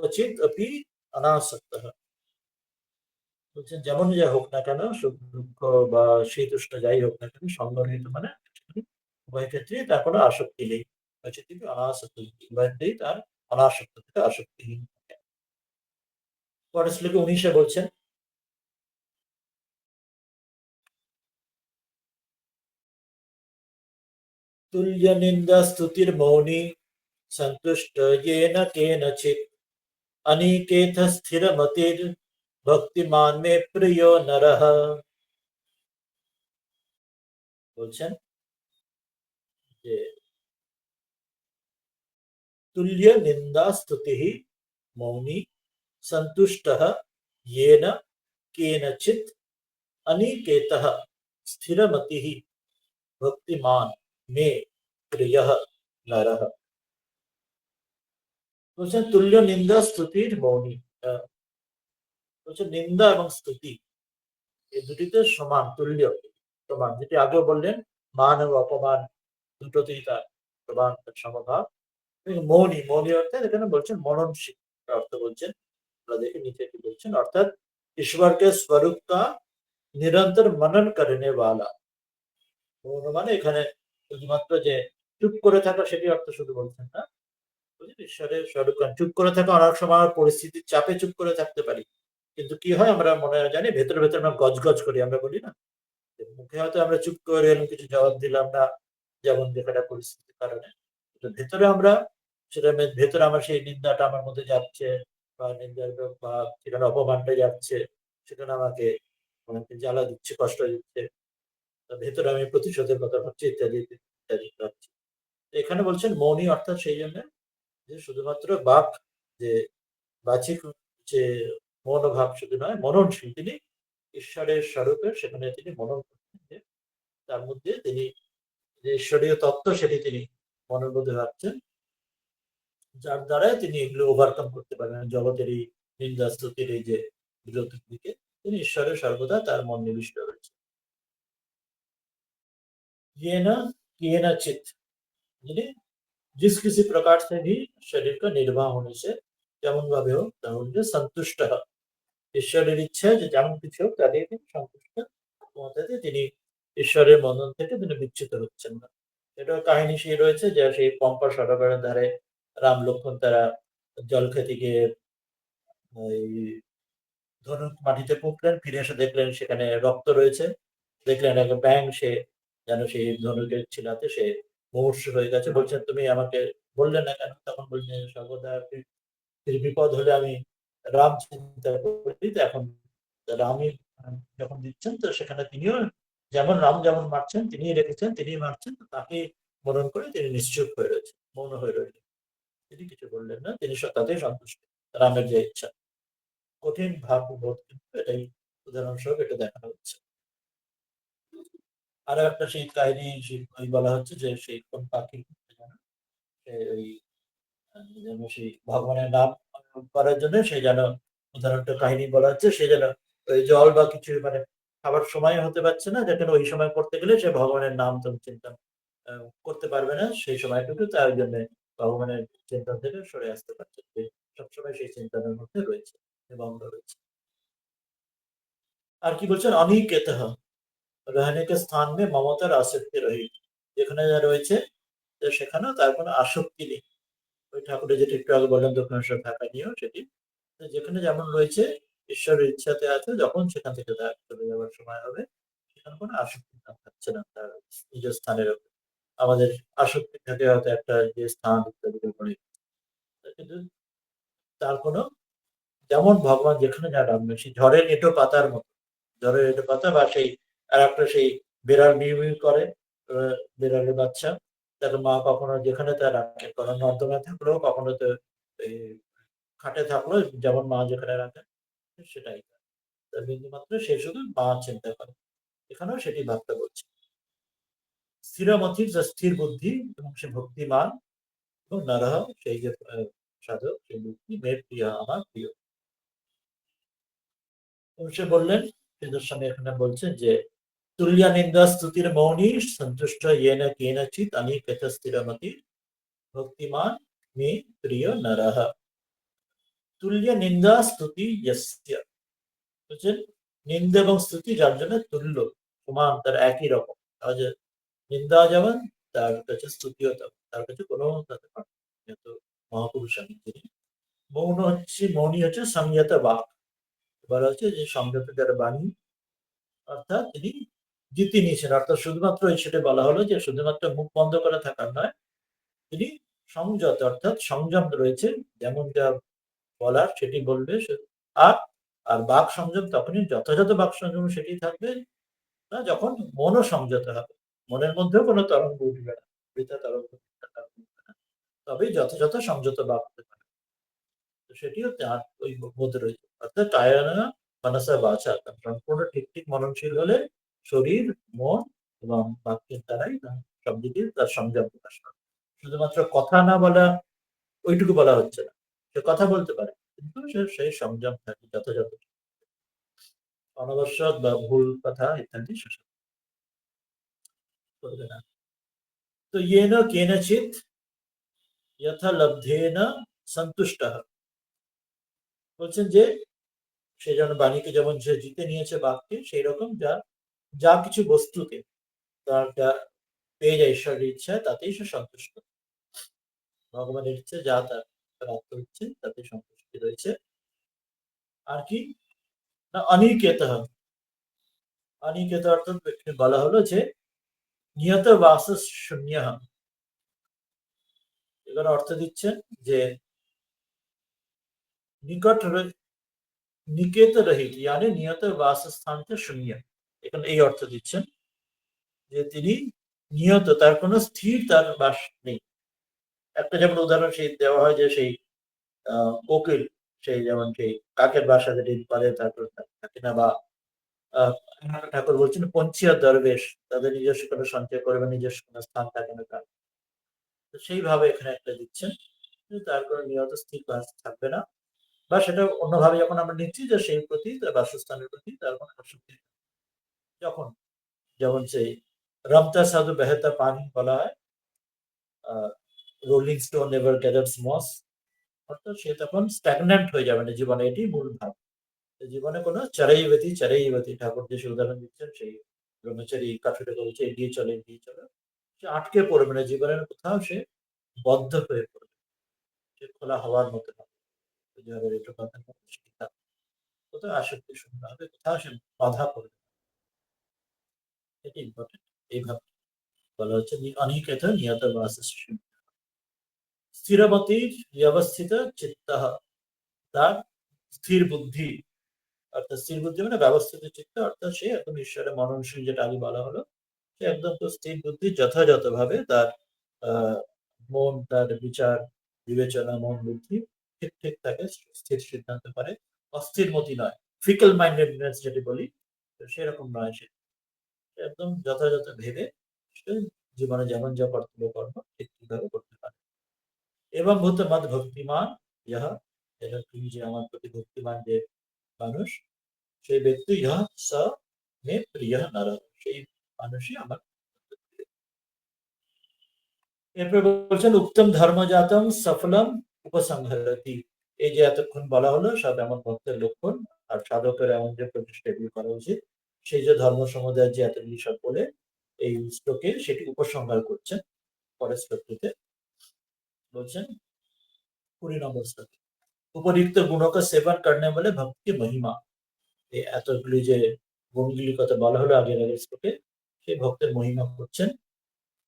উচিত অপি অনাসক্ত, বলছেন যেমন যা হোক না কেন, সুখ দুঃখ বা শীত উষ্ণ যাই হোক না কেন, সঙ্গরহিত মানে উভয় ক্ষেত্রে তার কোনো আসক্তি নেই। উচিত অনাসক্ত, উভয়তেই তার অনাসক্ত থেকে আসক্তিহীন। পরের শ্লোকে 19 বলছেন, तुल्य निंदा स्तुतिर मौनी संतुष्ट येन केनचित् अनिकेत स्थिर मतिर भक्तिमान में प्रियो नरः। বলছেন যে তুল্য নিন্দা स्तुतिः मौनी संतुष्टः येन केनचित् अनिकेतः स्थिरमतिः भक्तिमान में प्रियः नरः। বলছেন তুল্য নিন্দা স্তুতির মৌনী, বলছেন নিন্দা এবং স্তুতি এই দুটিতে সমান, তুল্য সমান, যেটি আগেও বললেন, মান এবং অপমান দুটোতেই তার সমান সমভাব। মৌনী, মৌনী অর্থাৎ এখানে বলছেন মননশীল অর্থ বলছেন। আমরা দেখে নিচে কি বলছেন, অর্থাৎ ईश्वर के स्वरूप का निरंतर मनन करने वाला। মানে এখানে শুধুমাত্র যে চুপ করে থাকা সেটি অর্থ শুধু বলছেন না, ঈশ্বরের স্বরূপ চুপ করে থাকা, অনেক সময় পরিস্থিতির চাপে চুপ করে থাকতে পারি, কিন্তু কি হয় আমরা মনে জানি ভেতরে ভেতরে আমরা গজগজ করি, আমরা বলি না, মুখে হয়তো আমরা চুপ করে এলাম, কিছু জবাব দিলাম না, যেমন যেটা পরিস্থিতির কারণে, ভেতরে আমরা সেটা, ভেতরে আমার সেই নিন্দাটা আমার মধ্যে যাচ্ছে, বা নিন্দার বা সেখানে অপমানটা যাচ্ছে, সেখানে আমাকে জ্বালা দিচ্ছে, কষ্ট দিচ্ছে, ভেতরে আমি প্রতিশোধের কথা ভাবছি, ইত্যাদি ইত্যাদি ভাবছি। এখানে বলছেন মৌনী অর্থাৎ সেই জন্য যে শুধুমাত্র বাক যে বাচিক যে মনোভাব শুধু নয়, মননশীল তিনি ঈশ্বরের স্বরূপে সেখানে তিনি মনন করছেন, যে তার মধ্যে তিনি যে ঈশ্বরীয় তত্ত্ব সেটি তিনি মনের মধ্যে ভাবছেন, যার দ্বারাই তিনি এগুলো ওভারকাম করতে পারেন, জগতের এই নিন্দা স্তুতির এই যে বিরতির দিকে তিনি ঈশ্বরের সর্বদা তার মন নিবিষ্ট রয়েছে। ये न किए न चित, যিনি जिस किसी प्रकार से भी शरीर का निर्वाह होने से যেমন ভাবে হোক তাহলে সন্তুষ্ট হয়, ঈশ্বরের ইচ্ছা যে যেমন কিছু হোক তাতেই তিনি সন্তুষ্ট, মতাতে তিনি ঈশ্বরের বন্ধন থেকে তিনি বিচ্যুত হচ্ছেন না। এটার কাহিনী সেই রয়েছে যে সেই পম্পা সরোবরের ধারে রাম লক্ষ্মণ তারা জল খেতে গিয়ে ওই ধনুক মাটিতে পুঁতলেন, ফিরে এসে দেখলেন সেখানে রক্ত রয়েছে, দেখলেন এক ব্যাঙ সে যেন সেই ধনুকের ছিলাতে সে মুমূর্ষু হয়ে গেছে। বলছেন তুমি আমাকে বললে না কেন? তখন বললেন সর্বদা বিপদ হলে আমি রাম চিন্তা করি, তো এখন রামই যখন দিচ্ছেন তো সেখানে তিনিও যেমন রাম যেমন মারছেন তিনি রেখেছেন, তিনি মারছেন, তো তাকে মনন করে তিনি নিশ্চুপ হয়ে রয়েছেন, মৌন হয়ে রয়েছেন, তিনি কিছু বললেন না, তিনি তাতেই সন্তুষ্ট, রামের যে ইচ্ছা। কঠিন ভাববোধ কিন্তু এটাই উদাহরণস্বরূপ এটা দেখানো হচ্ছে। আরো একটা সেই কাহিনী ওই বলা হচ্ছে যে সেই কোন পাখি ওই যেন সেই ভগবানের নাম করার জন্য সে যেন উদাহরণটা কাহিনী বলা হচ্ছে, সে যেন ওই জল বা কিছু খাবার সময় হতে পারছে না, যেখানে ওই সময় করতে গেলে সে ভগবানের নাম তো চিন্তা করতে পারবে না সেই সময়টুকু, তার জন্য ভগবানের চিন্তা থেকে সরে আসতে পারছে, সবসময় সেই চিন্তার মধ্যে রয়েছে এবং রয়েছে। আর কি বলছেন, অনিকেত रहने के स्थान में ममताর আসক্তি রহিত, যেখানে যা রয়েছে সেখানেও তার কোনো আসক্তি নেই। ওই ঠাকুরের যেটা একটু আগে বললাম দক্ষিণেশ্বর থাকা নিয়েও সেটি, যেখানে যেমন রয়েছে ঈশ্বরের ইচ্ছাতে আছে, যখন সেখান থেকে তার চলে যাওয়ার সময় হবে সেখানে কোনো আসক্তি থাকছে না তার নিজ স্থানের উপর। আমাদের আসক্তি থাকে হয়তো একটা যে স্থান ইত্যাদির উপরে, কিন্তু তার কোনো, যেমন ভগবান যেখানে যা রাখবেন সেই ঝড়ের এঁটো পাতার মতো, ঝড়ের এঁটো পাতা বা সেই আর একটা সেই বেড়াল মিউ মিউ করে, বেড়ালের বাচ্চা, তার মা কখনো যেখানে তার রাখে, কখনো নর্দমায় থাকলেও কখনো তো এই খাটে থাকলো, যেমন মা যেখানে রাখে সেটাই, তার বিন্দুমাত্র সে শুধু মা চিন্তা করে, এখানেও সেটি ভাবতে বলছে। স্থিরমতির যে স্থির বুদ্ধি এবং সে ভক্তিমান এবং নরহ সেই যে সাধক, সেই ব্যক্তি মেয়ের প্রিয়, আমার প্রিয়। সে বললেন সুদর্শনে এখানে বলছেন যে তুল্য নিন্দা স্তুতির মৌনী সন্তুষ্ট ইয়েন কেনচিৎ অনিকেত স্থিরমতি ভক্তিমান মে প্রিয় নরহ। তুল্য নিন্দা স্তুতি ইয়স্য, বলছেন নিন্দা এবং স্তুতি যার জন্য তুল্য, সমান, তার একই রকম, তাহলে নিন্দা যেমন তার কাছে স্তুতিও তেমন, তার কাছে কোনো তাতে পার্থক্য নেই। যেহেতু মহাপুরুষ আমি তিনি মৌনী হচ্ছে সংযত বাক, বলা হচ্ছে যে সংযত যারা বাণী, অর্থাৎ তিনি জিতে নিয়েছেন, অর্থাৎ শুধুমাত্র এই সেটা বলা হলো যে শুধুমাত্র মুখ বন্ধ করে থাকার নয়, তিনি সংযত অর্থাৎ সংযম রয়েছে, যেমন যা বলার সেটি বলবে, আর আর বাক সংযম তখনই, যথাযথ বাক সংযম সেটি থাকবে না যখন মনও সংযত হবে, মনের মধ্যেও কোনো তরঙ্গ উঠবে না, বৃথা তরঙ্গ উঠবে না, তবেই যথাযথ সংযত বাক হতে পারে। তো সেটিও তার ওই মধ্যে রয়েছে, অর্থাৎ কায়না মনসা বাচা, সম্পূর্ণ ঠিক ঠিক মননশীল হলে শরীর, মন এবং বাক্যের দ্বারাই সব দিকে তার সংযম প্রকাশ পাবে। শুধুমাত্র কথা না বলা ওইটুকু বলা হচ্ছে না, সে কথা বলতে পারে কিন্তু সে সেই সংযম থাকে যথাযথ, অনাবশ্যক বা ভুল কথা ইত্যাদি সেসব করবে না। তো ইয়েন কেনচিৎ যথা লব্ধেন সন্তুষ্ট, বলছেন যে সে যেন বাণীকে যেমন সে জিতে নিয়েছে বাক্যে, সেই রকম যা যা কিছু বস্তুকে তার যা পেয়ে যায় ঈশ্বরের ইচ্ছা তাতেই সে সন্তুষ্ট, ভগবানের ইচ্ছে যা তার প্রাপ্ত হচ্ছে তাতে সন্তুষ্টি রয়েছে। আর কি না অনিকেত, অনিকেত অর্থাৎ বলা হলো যে নিয়ত বাস শূন্য, এবার অর্থ দিচ্ছেন যে নিকট নিকেত রহিত ইয়ানি নিয়ত বাসস্থানতে শূন্য। এখানে এই অর্থ দিচ্ছেন যে তিনি নিয়ত, তার কোনো স্থির তার বাস নেই। একটা যেমন উদাহরণ সেই দেওয়া হয় যে সেই কোকিল, সেই যেমন সেই কাকের বাসা যেটি পারে তারপর থাকে না, বা ঠাকুর বলছেন পঞ্চিয়া দরবেশ, তাদের নিজস্ব কোনো সঞ্চয় করবে, নিজস্ব কোনো স্থান থাকে না তার। তো সেইভাবে এখানে একটা দিচ্ছেন যে তার কোনো নিয়ত স্থির বাস থাকবে না, বা সেটা অন্যভাবে যখন আমরা নিচ্ছি যে সেই প্রতি তার বাসস্থানের প্রতি তার কোনো আসক্তি নেই। যখন যেমন সেই রমতা সাধু বেহেতা পানি বলা হয়, রোলিং স্টোন নেভার গ্যাদার্স মস, অর্থাৎ সে তখন স্ট্যাগন্যান্ট হয়ে যাবে না জীবনে, এটি মূল ভাব। জীবনে কোনো চড়াইবতী ঠাকুর যে উদাহরণ দিচ্ছেন সেই ব্রহ্মচারী কাঠুরে বলছে এগিয়ে চলে এগিয়ে চলে, সে আটকে পড়বে না জীবনের কোথাও, সে বদ্ধ হয়ে পড়বে, সে খোলা হওয়ার মতো হবে। যেভাবে একটু কথা কোথাও আসক্তি শূন্য হবে, কোথাও সে বাধা পড়বে, এটি ইম্পর্টেন্ট। এইভাবে বলা হচ্ছে অনিকেত নিয়ত বাস স্থিরমতি ব্যবস্থিত চিত্ত, তার স্থির বুদ্ধি, অর্থাৎ স্থির বুদ্ধি মানে ব্যবস্থিত চিত্ত, অর্থাৎ সে একদম ঈশ্বরের মননশীল, যেটা আগে বলা হলো, সে একদম তো স্থির বুদ্ধি, যথাযথভাবে তার মন, তার বিচার বিবেচনা, মন বুদ্ধি ঠিক ঠিক থাকে, স্থির সিদ্ধান্ত পারে, অস্থির মতি নয়, ফিকল মাইন্ডেডনেস যেটি বলি, তো সেরকম নয় সে, একদম যথাযথ ভেবে সে জীবনে যেমন যা কর্তব্য কর্ম ঠিক ঠিকভাবে করতে পারে। এবং ভূত মদ ভক্তিমান, ইহা, এটা তুমি যে আমার প্রতি ভক্তিমান যে মানুষ, সেই ব্যক্তি ইহা স মে প্রিয় নর, সেই মানুষই আমার। এরপর বলছেন উত্তম ধর্মজাতম সফলম উপসংহারতি। এই যে এতক্ষণ বলা হলো সব এমন ভক্তের লক্ষণ, আর সাধকের এমন যে প্রচেষ্টা এগুলি করা উচিত, সেই যে ধর্ম সমুদায়ের যে এতগুলি সব বলে এই শ্লোকে সেটি উপসংহার করছেন পরের শ্লোকটিতে। বলছেন 20 নম্বর শ্লোকে, উপরিক্ত গুণকে সেবন করনে বলে ভক্তি মহিমা। এই এতগুলি যে গুণগুলির কথা বলা হলো আগের আগের শ্লোকে, সেই ভক্তের মহিমা করছেন।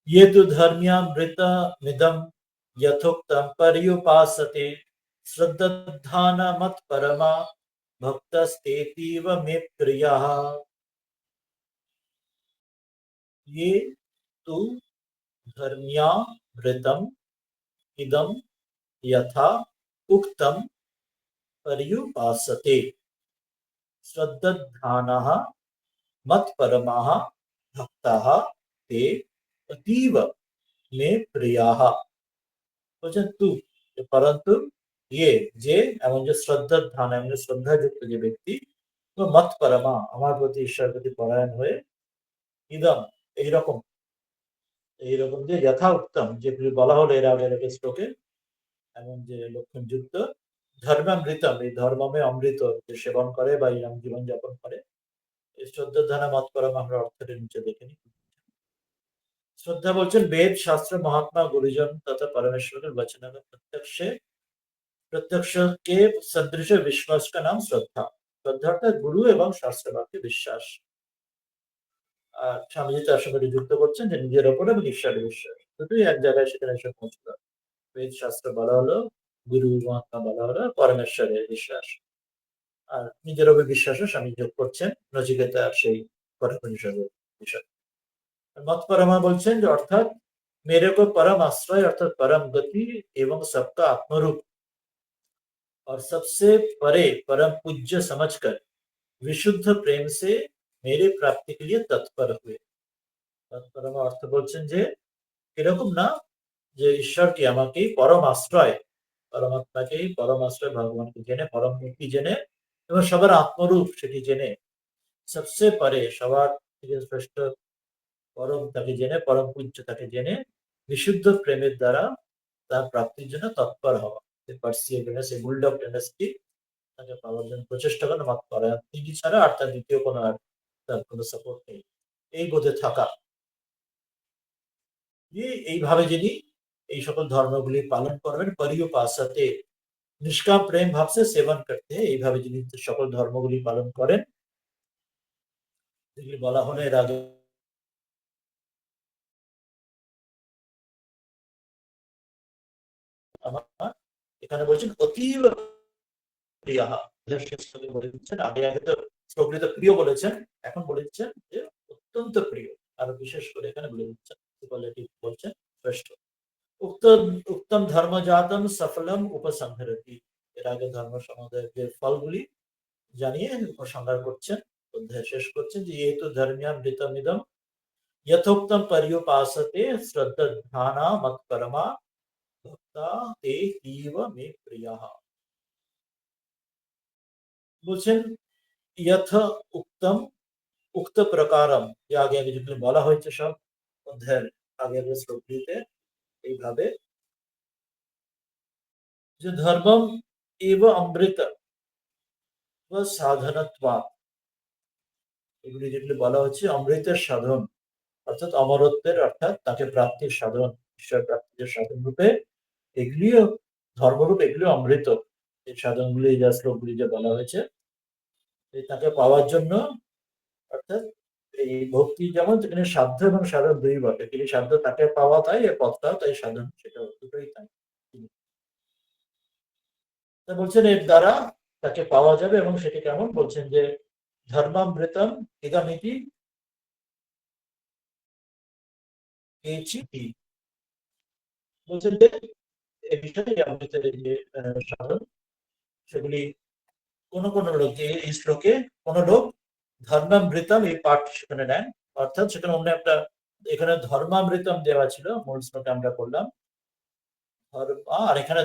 ये तु धर्म्यामृतमिदं यथोक्तं पर्युपासते श्रद्धानमत्परमा भक्तस्तेतीव मे प्रियः। ये तु धर्म्यामृतम् इदं यथा उक्तं पर्युपासते श्रद्धानः मत्परमाः भक्ताः ते अतीव मे प्रियाः। বলছেন তু, পরন্তু, ইয়ে যে, এমন যে শ্রদ্ধার ধান, এমন যে শ্রদ্ধাযুক্ত যে ব্যক্তি, তো মত পরমা আমার প্রতি ঈশ্বর প্রতি পরায়ণ হয়ে, ইদম এইরকম, এইরকম যে যথা উত্তম যেগুলি বলা হলো এর আগের আগের শ্লোকে, এমন যে লক্ষণ যুক্ত, ধর্মামৃতম এই ধর্মমে অমৃত যে সেবন করে বা এরকম জীবনযাপন করে, এই শ্রদ্ধার ধানা মত পরমা আমরা অর্থের নিচে দেখে নিই। শ্রদ্ধা বলছেন বেদ শাস্ত্র মহাত্মা গুরুজন তথা পরমেশ্বরের বচন প্রত্যক্ষে प्रत्यक्ष के सदृश विश्वास का नाम श्रद्धा। श्रद्धा অর্থাৎ গুরু এবং শাস্ত্র বাক্যে বিশ্বাস। আর স্বামীজি তার সঙ্গে যুক্ত করছেন যে নিজের ওপর এবং ঈশ্বরের বিশ্বাস, দুটোই এক জায়গায় সেখানে এসে পৌঁছলো। বেদ শাস্ত্র বলা হলো, গুরু মহাত্মা বলা হলো, পরমেশ্বরের বিশ্বাস। আর নিজের ওপর বিশ্বাসও স্বামী যোগ করছেন নচিকেতার সেই কঠোপনিষদের বিষয়। মত পরমা বলছেন যে অর্থাৎ मेरे को परम आश्रय अर्थात परम गति एवं सबका आत्मरूप और सबसे परे परम पूज्य समझकर विशुद्ध प्रेम से मेरे प्राप्ति के लिए तत्पर हुए। তৎপরম অর্থ বলছেন যে এরকম না যে ঈশ্বরকে আমাকেই পরম আশ্রয়, পরমাত্মাকেই পরম আশ্রয় ভগবানকে জেনে, পরম মুক্তি জেনে এবং সবার আত্মরূপ সেটি জেনে, সবচেয়ে পরে সবার থেকে শ্রেষ্ঠ পরম তাকে জেনে, পরম পূজ্য তাকে জেনে, বিশুদ্ধ প্রেমের দ্বারা তার প্রাপ্তির জন্য তৎপর হওয়া, পার্সিয়ারেন্স, এই বুলডগ টেন্ডেন্সি, তাকে পাওয়ার জন্য প্রচেষ্টা করেন, মত করেন তিনি ছাড়া আর তার দ্বিতীয় কোনো আর তার কোনো সাপোর্ট নেই, এই বোধে থাকা। এইভাবে যিনি এই সকল ধর্মগুলি পালন করবেন, পরিউপাসতে নিষ্কাম প্রেম ভাবছে সেবন করতে, এইভাবে যিনি সকল ধর্মগুলি পালন করেন, যেগুলি বলা হলো এর আগে, আমার এখানে বলছেন অতীব প্রিয়াহ। শেষ শ্লোকে বলে দিচ্ছেন, আগে আগে তো শ্লোকে তো প্রিয় বলেছেন, এখন বলে দিচ্ছেন যে অত্যন্ত প্রিয়। আরো বিশেষ করে এখানে বলে দিচ্ছেন, সুপারলেটিভ বলছেন, শ্রেষ্ঠ। উত্তম উত্তম ধর্মজাতম সফলম উপসংহরতি। এর আগে ধর্ম সমুদায়ের যে ফলগুলি জানিয়ে উপসংহার করছেন, অধ্যায় শেষ করছেন যে এই তো ধর্ম্যামৃতমিদম यथोक्तम पर्युपासते श्रद्धाना मत्परमा भक्ता ते तीव मे प्रियः। বলছেন यथ উক্তম, উক্ত প্রকারম, যে আগে আগে যেগুলো বলা হয়েছে সব অধ্যায়ের আগের শ্লোকটিতে, এইভাবে যে ধর্মম এব অমৃত সাধনত্বাৎ, এগুলি যেগুলি বলা হচ্ছে অমৃতের সাধন, অর্থাৎ অমরত্বের, অর্থাৎ তাকে প্রাপ্তির সাধন, ঈশ্বর প্রাপ্তির সাধন রূপে এগুলিও ধর্মরূপ, এগুলিও অমৃত। এই সাধনগুলি যা শ্লোকগুলি যে বলা হয়েছে, তাকে পাওয়ার জন্য, অর্থাৎ এই ভক্তি যেমন যেখানে সাধ্য এবং সাধন দুই বটে, তিনি সাধ্য তাকে পাওয়া তাই, এর পথটাও তাই সাধন, সেটা দুটোই তাই। বলছেন এর দ্বারা তাকে পাওয়া যাবে, এবং সেটি কেমন বলছেন যে ধর্মামৃতম ইদমিতি কেচিতি। বলছেন যে এই বিষয়ে অমৃতের যে সাধন, সেগুলি কোন কোন লোক, যে এই শ্লোকে কোন লোক ধর্মামৃতম এই পাঠ সেখানে নেন, অর্থাৎ সেখানে অন্য একটা, এখানে ধর্মামৃতম দেওয়া ছিল মূল শ্লোকে আমরা করলাম ধর্মা, আর এখানে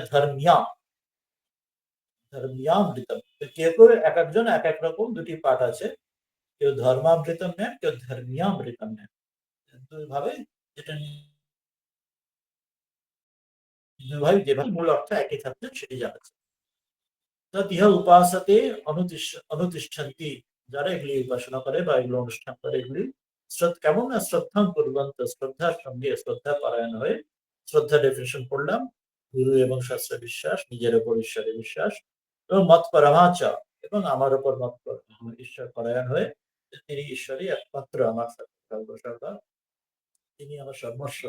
ধর্মিয়ামৃতম। কেউ কেউ এক একজন এক এক রকম দুটি পাঠ আছে, কেউ ধর্মামৃতম নেন, কেউ ধর্মিয়ামৃতম নেন, দুই ভাবে, যেটা দুই ভাই যেভাবে মূল অর্থ একই থাকছে সেটি জানাচ্ছে। ইহা উপাসতে অনুতিষ্ঠন্তি, যারা এগুলি উপাসনা করে বা এগুলো অনুষ্ঠান করে, এগুলি কেমন না শ্রদ্ধা করবন্ত, শ্রদ্ধার সঙ্গে, শ্রদ্ধা পরায়ণ হয়ে, শ্রদ্ধা ডেফিনেশন পড়লাম, গুরু এবং শাস্ত্রে বিশ্বাস, নিজের উপর ঈশ্বরে বিশ্বাস, এবং মত পরমাচা, এবং আমার উপর মত ঈশ্বর পরায়ণ হয়ে, তিনি ঈশ্বরই একমাত্র আমার সর্বসর্বা, তিনি আমার সর্বস্ব,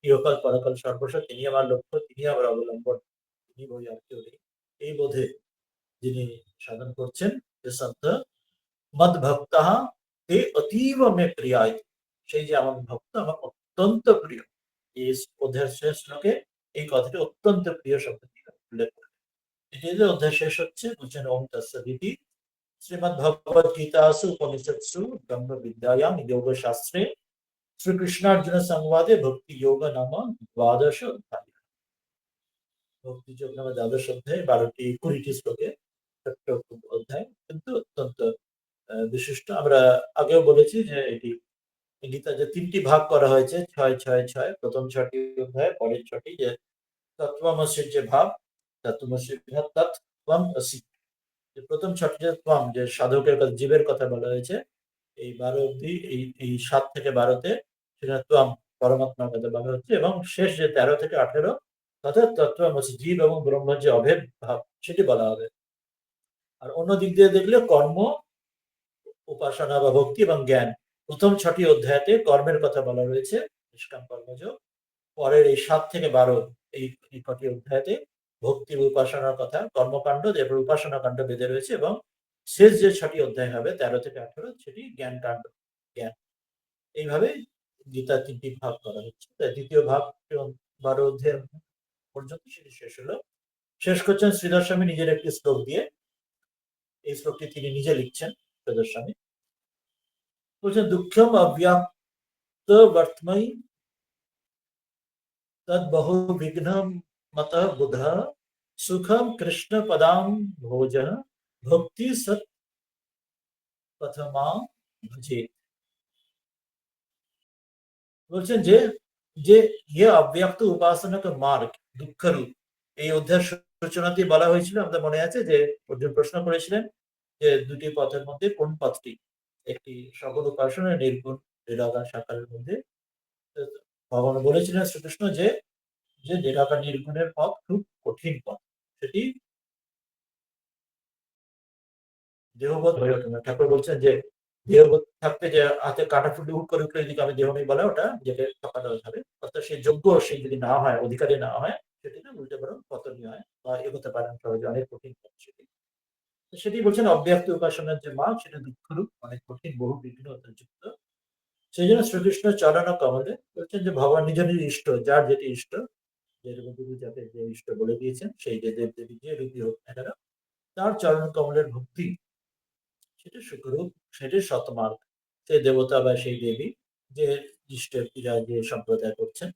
ইহকাল পরকাল সর্বস্ব, তিনি আমার লক্ষ্য, তিনি আমার অবলম্বন, তিনি বই আর কেউ নেই, এই বোধে যিনি সাধন করছেন, যে শ্রদ্ধা মদ ভক্ত তে অতীব মে প্রিয়ায়, সেই যে আমার ভক্ত আমার অত্যন্ত প্রিয়। এই অধ্যায়ের শেষ শ্লোকে এই কথাটি অত্যন্ত প্রিয় শব্দ উল্লেখ করে, এটি যে অধ্যায় শেষ হচ্ছে, বলছেন ওম তৎসদিতি। শ্রীমদ্ ভগবদ গীতাসু উপনিষৎসু ব্রহ্ম বিদ্যায়াম যোগ শাস্ত্রে শ্রীকৃষ্ণার্জুন সংবাদে ভক্তি যোগ নাম দ্বাদশ অধ্যায়। ভক্তি যোগ নামে দ্বাদশ অধ্যায় 20টি শ্লোকে ছোট্ট অধ্যায়, কিন্তু অত্যন্ত বিশিষ্ট। আমরা আগেও বলেছি যে এটি গীতা যে 3টি ভাগ করা হয়েছে, 6-6-6, প্রথম 6টি অধ্যায়, পরের 6টি যে তত্ত্বমসির যে ভাব, তত্ত্বমসির তত্ত্বম অসি, যে প্রথম 6টি যে ত্বম, যে সাধকের কথা, জীবের কথা বলা হয়েছে, এই 12 অব্দি, এই 7 থেকে 12তে সেখানে ত্বম পরমাত্মার কথা বলা হচ্ছে, এবং শেষ যে 13 থেকে 18 অর্থাৎ তত্ত্বমসি, জীব এবং ব্রহ্মের যে অভেদ ভাব, সেটি বলা হবে। আর অন্য দিক দিয়ে দেখলে কর্ম, উপাসনা বা ভক্তি এবং জ্ঞান, প্রথম 6টি অধ্যায়তে কর্মের কথা বলা রয়েছে, নিষ্কাম কর্মযোগ। পরের এই 7 থেকে 12 এই কটি অধ্যায়তে ভক্তি উপাসনার কথা, কর্মকাণ্ড, এরপর উপাসনা কাণ্ড বেঁধে রয়েছে, এবং শেষ যে 6টি অধ্যায় হবে 13 থেকে 18, সেটি জ্ঞান কাণ্ড, জ্ঞান। এইভাবে গীতা 3টি ভাগ করা হচ্ছে। তাই দ্বিতীয় ভাগ 12 অধ্যায় পর্যন্ত সেটি শেষ হলো। শেষ করছেন শ্রীধর স্বামী নিজের একটি শ্লোক দিয়ে। এই শ্লোকটি তিনি নিজে লিখছেন, শ্রীধর স্বামী বলছেন দুঃখম অব্যাক্ত বর্তময়ী तद बहु विघ्नं मतः बुधः सुखम कृष्ण पदाम भोज भक्ति सत प्रथमा भजे। বলছেন যে যে ইয়ে অব্যক্ত উপাসনার মার্গ, দুঃখ রূপ, এই অধ্যায়ের সূচনাতেই বলা হয়েছিল, আমাদের মনে আছে যে অর্জুন প্রশ্ন করেছিলেন যে দুটি পথের মধ্যে কোন পথটি, একটি সকল উপাসনা, নির্গুণ নিরাকার সাকারের মধ্যে। ভগবান বলেছিলেন শ্রীকৃষ্ণ যে যে নিরাকার নির্গুণের পথ খুব কঠিন পথ, সেটি দেহবোধ হয়ে ওঠে না। ঠাকুর বলছেন যে দেহবোধ থাকতে যে হাতে কাটা ফুটে হুট করে উঠলে এদিকে আমি দেহ নেই বলে, ওটা যেটা ঠকানো যাবে, অর্থাৎ সেই যোগ্য, সেই যদি না হয়, অধিকারী না হয়, সেটি না উল্টে বরং পতনীয় হয় বা এগোতে পারেন সহজে, অনেক কঠিন পথ সেটি। সেটি বলছেন অব্যক্ত উপাসনার যে মার্গ সেটা দুঃখরূপ, অনেক কঠিন, বহু বিঘ্নতা যুক্ত। সেই জন্য শ্রীকৃষ্ণ চরণ কমলে বলছেন যে ভগবান নিজ নিজ ইষ্ট, যার যেটি ইষ্ট, যে রূপদেবী যাকে যে ইষ্ট বলে দিয়েছেন, সেই যে দেব দেবী যে রূপী হোক না কেন, তার চরণ কমলের ভক্তি সেটা সুখরূপ, সেটি সৎমার্গ। সেই দেবতা বা সেই দেবী যে ইষ্টের পূজা যে সম্প্রদায় করছেন,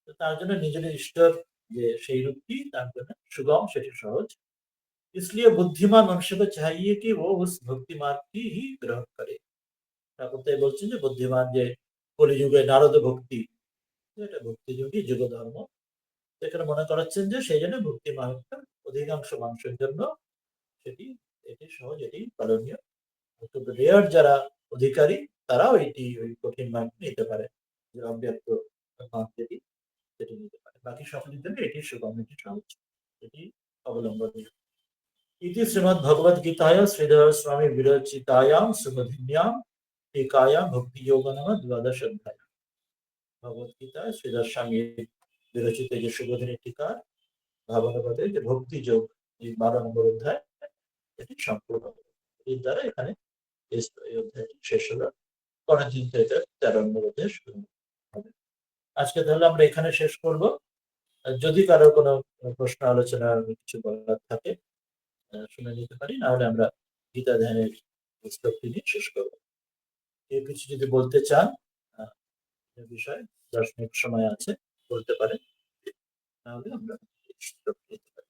তো তার জন্য নিজের ইষ্টর যে সেই রূপটি তার জন্য সুগম, সেটি সহজ। इसलिए बुद्धिमान मनुष्य को चाहिए कि वो उस भक्ति मार्ग की ही ग्रहण करे। ঠাকুর তাই বলছেন যে বুদ্ধিমান যে কলিযুগে নারদ ভক্তি, এটা ভক্তিযোগী যুগ ধর্ম, এখানে মনে করাচ্ছেন যে সেই জন্য ভক্তি মার্গটা অধিকাংশ মানুষের জন্য সেটি, এটি সহজ, এটি পালনীয়। খুব রেয়ার যারা অধিকারী, তারাও এটি ওই কঠিন মার্গ নিতে পারে, যে অব্যক্ত মার্গ যেটি, সেটি নিতে পারে। বাকি সকলের জন্য এটি সুগম, এটি সহজ, এটি অবলম্বনীয়। इति श्रीमद्भगवद्गीतायां श्रीधर स्वामी विरचितायां सुमधिन्यां टीकायां भक्ति योग नाम द्वादश अध्याय। ভগবদ্গীতা শ্রীধর স্বামী বিরচিত যে সুবোধিনী টিকা ভাবনাবাদের যে ভক্তি যোগ, এই 12 নম্বর অধ্যায়, এটি সম্পূর্ণ। এর দ্বারা এখানে এই অধ্যায়টি শেষ হলো। পরের দিন থেকে 13 নম্বর অধ্যায় শুরু হবে। আজকে তাহলে আমরা এখানে শেষ করব। যদি কারোর কোনো প্রশ্ন, আলোচনা, কিছু বলার থাকে শুনে নিতে পারি, নাহলে আমরা গীতা ধ্যানের পুস্তকটি নিয়ে শেষ করবো। কেউ কিছু যদি বলতে চান বিষয়, 10 মিনিট সময় আছে, বলতে পারেন, তাহলে আমরা নিতে পারি।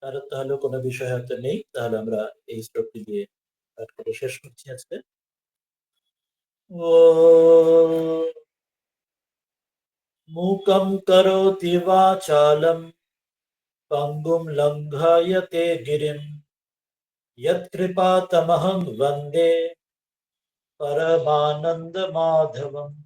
কারণ তাহলে কোনো বিষয় হয়তো নেই, তাহলে আমরা এই শ্লোকটি দিয়ে পাঠ করে শেষ করছি আজকে। ও मूकं करोति वाचालं पङ्गुं लङ्घयते गिरिं यत्कृपातमहं वन्दे परमानन्दमाधवम्।